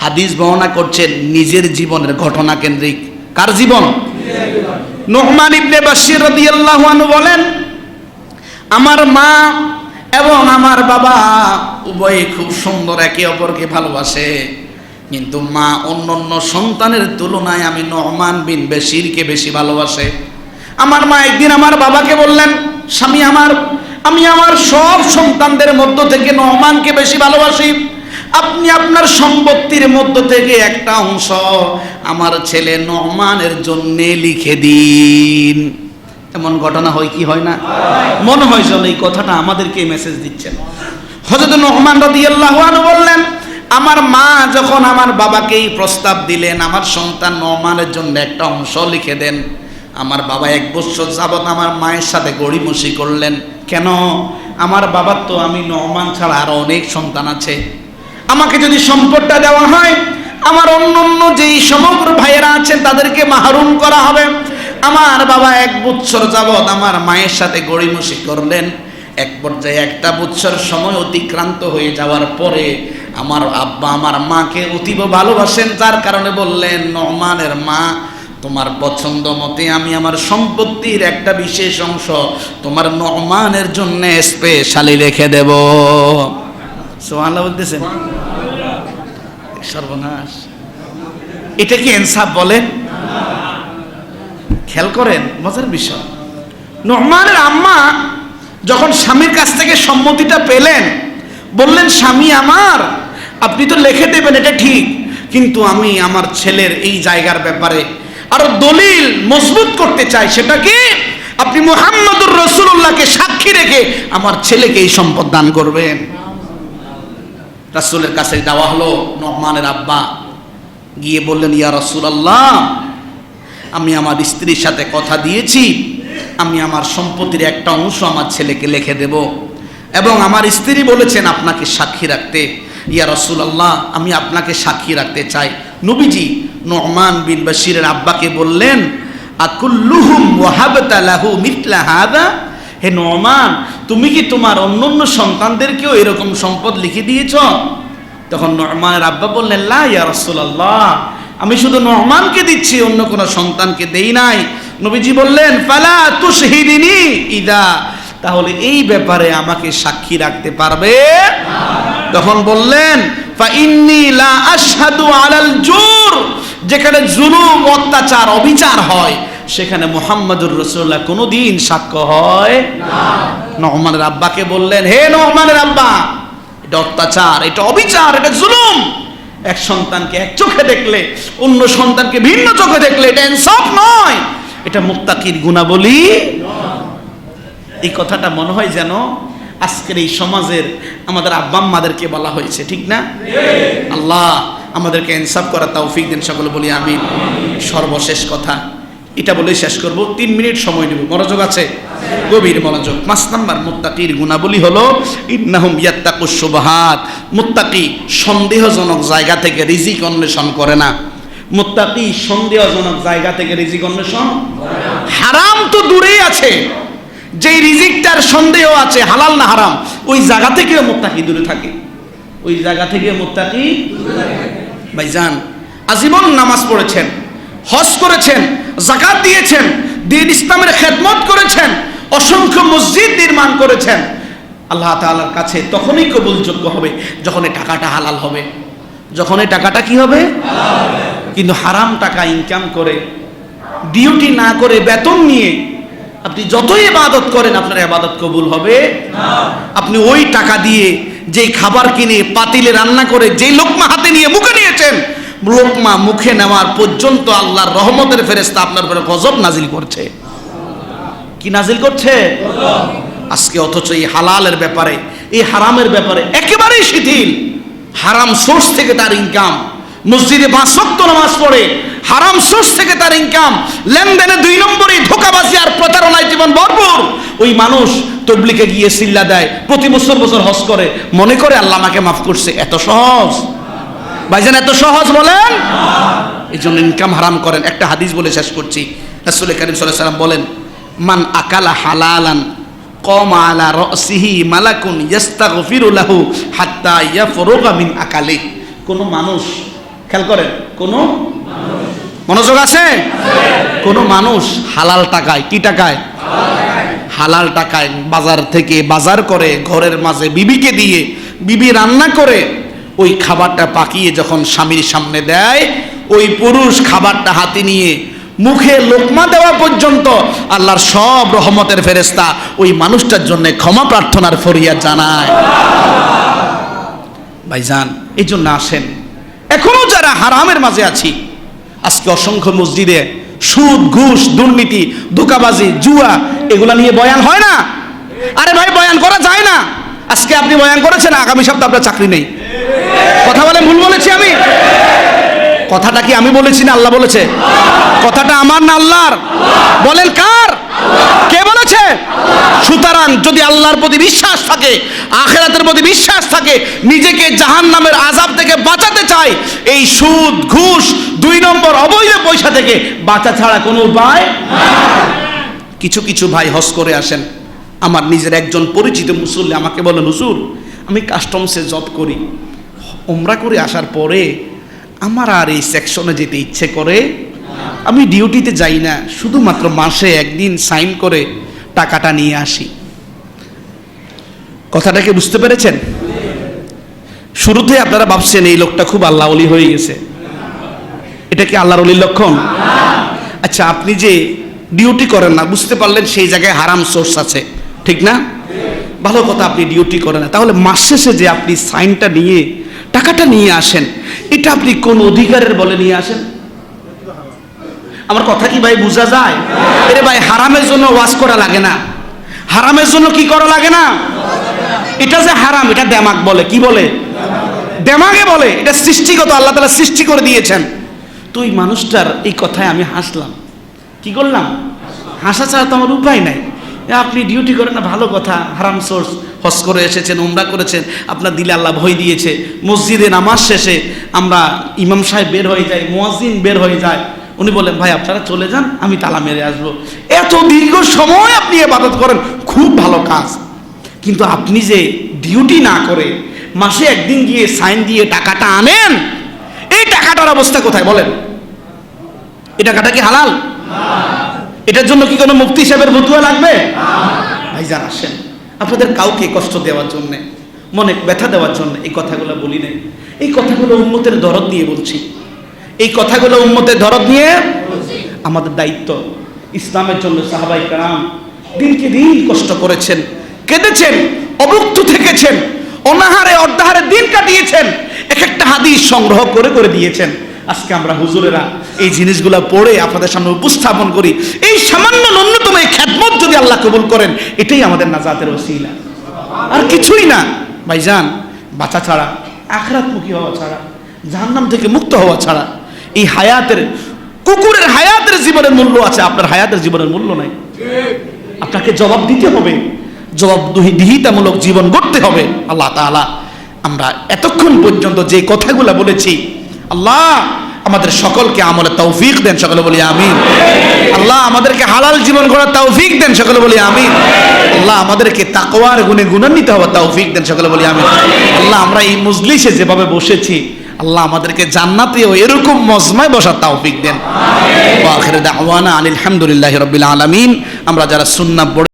হাদিস বর্ণনা করছেন নিজের জীবনের ঘটনা কেন্দ্রিক। কার জীবন? নু'মান ইবনে বাশীর রাদিয়াল্লাহু আনহু বলেন, আমার মা এবং আমার বাবা উভয়ে খুব সুন্দর, একে অপরকে ভালোবাসে, কিন্তু মা অন্যান্য সন্তানের তুলনায় আমি নু'মান বিন বাশীরকে বেশি ভালোবাসে। আমার মা একদিন আমার বাবাকে বললেন, স্বামী আমার, আমি আমার সব সন্তানদের মধ্য থেকে নু'মানকে বেশি ভালোবাসি, আপনি আপনার সম্পত্তির মধ্য থেকে একটা অংশ আমার ছেলে নু'মানের জন্য লিখে দিন। এমন ঘটনা হয় কি হয় না? মনে হয় যেন এই কথাটা আমাদেরকে মেসেজ দিচ্ছেন। হযরত নু'মান রাদিয়াল্লাহু আনহু বললেন, আমার মা যখন আমার বাবাকে এই প্রস্তাব দিলেন আমার সন্তান নু'মানের জন্য একটা অংশ লিখে দেন, আমার বাবা 1 বছর যাবত আমার মায়ের সাথে গড়িমসি করলেন। কেন? আমার বাবার তো আমি নু'মান ছাড়া আরো অনেক সন্তান আছে, আমাকে যদি সম্পদটা দেওয়া হয় আমার অন্য যেই সমগ্র ভাইয়েরা আছেন তাদেরকে মাহরুম করা হবে। আমার বাবা 1 বছর যাবত আমার মায়ের সাথে গড়িমসি করলেন, এক পর্যায়ে 1টা বছর সময় অতিক্রান্ত হয়ে যাওয়ার পরে আমার আব্বা আমার মাকে অতীব ভালোবাসেন, যার কারণে বললেন, নু'মানের মা, তোমার পছন্দ মতে আমি আমার সম্পত্তির একটা বিশেষ অংশ তোমার নু'মানের জন্য স্পেশালি রেখে দেব। সুবহানাল্লাহ বলতেছেন? সর্বনাশ! এটা কি ইনসাফ বলেন? খেয়াল করেন মজার বিষয়, নু'মানের আম্মা যখন স্বামীর কাছ থেকে সম্মতিটা পেলেন, বললেন, স্বামী আমার, আপনি তো লিখে দেবেন এটা ঠিক, কিন্তু আমি আমার ছেলের এই জায়গার ব্যাপারে আরো দলিল মজবুত করতে চাই। সেটা কি? আপনি মুহাম্মদুর রাসূলুল্লাহকে সাক্ষী রেখে আমার ছেলেকে এই সম্পদ দান করবেন। রাসূলের কাছে দেওয়া হলো। নু'মানের আব্বা গিয়ে বললেন, ইয়া রাসূলুল্লাহ, আমি আমার স্ত্রীর সাথে কথা দিয়েছি, আমি আমার সম্পত্তির একটা অংশ আমার ছেলেকে লিখে দেব, এবং আমার স্ত্রী বলেছেন আপনাকে সাক্ষী রাখতে। ইয়া রাসূলুল্লাহ, আমি আপনাকে সাক্ষী রাখতে চাই। নবীজি নু'মান বিন বাশিরের আব্বাকে বললেন, আকুল্লুহুম ওয়াহাবতা লাহু মিথলা হাদা? হে নু'মান, তুমি কি তোমার অন্যান্য সন্তানদেরকেও এরকম সম্পদ লিখে দিয়েছ? তখন নু'মানের আব্বা বললেন, লা ইয়া রাসূলুল্লাহ, আমি শুধু নু'মানকে দিচ্ছি, অন্য কোনো সন্তানকে দেই নাই। নবীজি বললেন, ফালা তুশহিদিনি ইদা, তাহলে এই ব্যাপারে আমাকে সাক্ষী রাখতে পারবে? তখন বললেন, ফা ইন্নী লা আশহাদু আলাল জুর, যেখানে জুলুম, অত্যাচার, অবিচার হয় সেখানে মুহাম্মদুর রাসূলুল্লাহ কোনোদিন সাক্ষ্য হয় না। নু'মানের আব্বাকে বললেন, হে নু'মানের আব্বা, এটা অত্যাচার, এটা অবিচার, এটা জুলুম। এক সন্তানকে এক চোখে দেখলে অন্য সন্তানকে ভিন্ন চোখে দেখলে এটা ইনসাফ নয়, এটা মুত্তাকির গুণাবলী। এই কথাটা মনে হয় যেন আজকের এই সমাজের আমাদের আব্বা আম্মাদেরকে বলা হয়েছে, ঠিক না? আল্লাহ আমাদেরকে ইনসাফ করার তৌফিক দিন, সকলে বলি আমিন। সর্বশেষ কথা এটা বলে শেষ করব, 3 মিনিট সময় নেব। মনোযোগ আছে? গভীর মনোযোগ। 5 নাম্বার মুত্তাকির গুণাবলী হলো ইন্নাহুম ইয়াত্তাকুশ শুবহাত। মুত্তাকি সন্দেহজনক জায়গা থেকে রিজিক অন্বেষণ করে না। মুত্তাকি সন্দেহজনক জায়গা থেকে রিজিক অন্বেষণ করে না। হারাম তো দূরেই আছে, যেই রিজিকটার সন্দেহ আছে হালাল না হারাম, ওই জায়গা থেকেও মুত্তাকি দূরে থাকে। ওই জায়গা থেকে মুত্তাকি দূরে থাকে। ভাইজান, আজীবন নামাজ পড়েছেন, হজ করেছেন, যাকাত দিয়েছেন, দ্বীন ইসলামের খেদমত করেছেন, অসংখ্য মসজিদ নির্মাণ করেছেন, আল্লাহ তাআলার কাছে তখনই কবুলযোগ্য হবে যখন এই টাকাটা হালাল হবে। যখন এই টাকাটা কি হবে? হালাল হবে। কিন্তু হারাম টাকা ইনকাম করে, ডিউটি না করে, বেতন নিয়ে আপনি যতই ইবাদত করেন আপনার ইবাদত কবুল হবে না। আপনি ওই টাকা দিয়ে যেই খাবার কিনে পাতিলে রান্না করে যেই লোকমা হাতে নিয়ে মুখে নিয়েছেন, লোকমা মুখে নেওয়ার পর্যন্ত আল্লাহর রহমতের ফেরেশতা আপনার উপরে গজব নাজিল করছে। কি নাজিল করছে? আজকে অথচ এই হালালের ব্যাপারে, এই হারামের ব্যাপারে একেবারেই শিথিল। হারাম সোর্স থেকে তার ইনকাম, মসজিদে 5 ওয়াক্ত নামাজ পড়ে, হারাম সোর্স থেকে তার ইনকাম, লেনদেনে 2 নম্বরই ধোঁকাবাজি আর প্রতারণায় জীবন ভরপুর। ওই মানুষ তবলিগে গিয়ে সিল্লা দেয়, প্রতি বছর হজ করে, মনে করে আল্লাহ আমাকে মাফ করছে। এত সহজ ভাইজান? এত সহজ বলেন? এই জন্য ইনকাম হারাম করেন। একটা হাদিস বলে শেষ করছি। রাসূল কারীম সাল্লাল্লাহু আলাইহি ওয়াসাল্লাম বলেন, মান আকালা হালালান কামা আলা রাসিহি মালাকুন ইস্তাগফিরু লাহু হাত্তা ইয়াফরুগা মিন আকালি। কোন মানুষ, খেয়াল করেন, কোন মনোযোগ আছে? কোন মানুষ হালাল টাকায়, কি টাকায়? হালাল টাকায় বাজার থেকে বাজার করে ঘরের মাঝে বিবিকে দিয়ে, বিবি রান্না করে ওই খাবারটা পাকিয়ে যখন স্বামীর সামনে দেয়, ওই পুরুষ খাবারটা হাতে নিয়ে মুখে লোকমা দেওয়া পর্যন্ত আল্লাহর সব রহমতের ফেরেশতা ওই মানুষটার জন্য ক্ষমা প্রার্থনার ফরিয়াদ জানায়। ভাইজান, এই জন্য আসেন, এখনো যারা হারামের মাঝে আছি, আজকে অসংখ্য মসজিদে সুদ, ঘুষ, দুর্নীতি, ধোঁকাবাজি, জুয়া এগুলা নিয়ে বয়ান হয় না? আরে ভাই, বয়ান করা যায় না? আজকে আপনি বয়ান করেছেন, আগামী সপ্তাহে আপনার চাকরি নেই। কথা বলে ভুল বলেছি আমি? কথাটা কি আমি বলেছি না আল্লাহ বলেছে? কথাটা আমার না আল্লাহর? বলেন কার? কে বলেছে? সুতরাং যদি আল্লাহর প্রতি বিশ্বাস থাকে, আখিরাতের প্রতি বিশ্বাস থাকে, নিজেকে জাহান্নামের আযাব থেকে বাঁচাতে চায়, এই সুদ, ঘুষ, 2 নম্বর অবৈধ পয়সা থেকে বাঁচা ছাড়া কোনো উপায় নাই। কিছু কিছু ভাই হজ করে আসেন। আমার নিজের একজন পরিচিত মুসল্লি আমাকে বলেন, হুজুর, আমি কাস্টমসে জব করি, উমরা করে আসার পরে আমার আর এই সেকশনে যেতে ইচ্ছে করে, আমি ডিউটিতে যাই না, শুধুমাত্র মাসে 1 দিন সাইন করে টাকাটা নিয়ে আসি। কথাটাকে বুঝতে পেরেছেন? শুরুতে আপনারা ভাবছেন এই লোকটা খুব আল্লাহ ওলি হয়ে গেছে। এটা কি আল্লাহর ওলির লক্ষণ? আচ্ছা, আপনি যে ডিউটি করেন না, বুঝতে পারলেন সেই জায়গায় হারাম সোর্স আছে, ঠিক না? ভালো কথা, আপনি ডিউটি করেন না, তাহলে মাস শেষে যে আপনি সাইনটা নিয়ে টাকাটা নিয়ে আসেন, এটা আপনি কোন অধিকারের বলে নিয়ে আসেন? আমার কথা কি ভাই বোঝা যায়? আরে ভাই, হারামের জন্য ওয়াজ করা লাগে না, হারামের জন্য কি করা লাগে না। এটা যে হারাম, এটা দেমাগ বলে, কি বলে? দেমাগে বলে। এটা সৃষ্টিগত, আল্লাহ তাআলা সৃষ্টি করে দিয়েছেন। তো এই মানুষটার এই কথায় আমি হাসলাম। কি করলাম? হাসা ছাড়া তো আমার উপায় নাই। আপনি ডিউটি করেন না, ভালো কথা, হারাম সোর্স, হজ করে এসেছেন, উমরা করেছেন, আপনার দিলে আল্লাহ ভয় দিয়েছে। মসজিদে নামাজ শেষে আমরা ইমাম সাহেব বের হয়ে যাই, মুয়াজ্জিন বের হয়ে যায়, উনি বলেন ভাই আপনারা চলে যান, আমি তালা মেরে আসবো। এত দীর্ঘ সময় আপনি ইবাদত করেন, খুব ভালো কাজ। কিন্তু আপনি যে ডিউটি না করে মাসে একদিন গিয়ে সাইন দিয়ে টাকাটা আনেন, এই টাকাটার অবস্থা কোথায় বলেন? এই টাকাটা কি হালাল? এটার জন্য কি কোনো মুফতি সাহেবের ফতোয়া লাগবে? ভাইজান আসেন, আপনাদের কাউকে কষ্ট দেওয়ার জন্য, মনে ব্যথা দেওয়ার জন্য এই কথাগুলো বলি নাই। এই কথাগুলো উম্মতের দরদ নিয়ে বলছি। এই কথাগুলো উম্মতের দরদ নিয়ে আমাদের দায়িত্ব। ইসলামের জন্য সাহাবায়ে কেরাম দিনকে দিন কষ্ট করেছেন, কেঁদেছেন, অভুক্ত থেকেছেন, অনাহারে অর্ধাহারে দিন কাটিয়েছেন, এক একটা হাদিস সংগ্রহ করে করে দিয়েছেন। আজকে আমরা হুজুরেরা এই জিনিসগুলো পড়ে আপনাদের সামনে উপস্থাপন করি। এই সামান্য ন্যূনতম এই খেদমত যদি আল্লাহ কবুল করেন, এটাই আমাদের নাজাতের ওসিলা, আর কিছুই না। ভাইজান, বাঁচা ছাড়া, আখিরাতমুখী হওয়া ছাড়া, জাহান্নাম থেকে মুক্ত হওয়া ছাড়া এই হায়াতের, কুকুরের হায়াতের জীবনের মূল্য আছে, আপনার হায়াতের জীবনের মূল্য নাই। আপনাকে জবাব দিতে হবে, জবাবদিহিতামূলক জীবন গড়তে হবে। আল্লাহ তাআলা আমরা এতক্ষণ পর্যন্ত যে কথাগুলো বলেছি, আল্লাহ আমাদের সকলকে আমলে তৌফিক দেন, সকলে বলি আমিন। আল্লাহ আমাদেরকে হালাল জীবন গড়ার তৌফিক দেন, সকলে বলি আমিন। আল্লাহ আমাদেরকে তাকওয়ার গুণে গুণান্বিত হওয়ার তৌফিক দেন, সকলে বলি আমিন। আল্লাহ আমরা এই মজলিসে যেভাবে বসেছি, আল্লাহ আমাদেরকে জান্নাতেও এরকম মজমায় বসার তৌফিক দেন। ওয়া আখিরু দাওয়ানা আনিল হামদুলিল্লাহি রাব্বিল আলামিন। আমরা যারা সুন্নাহ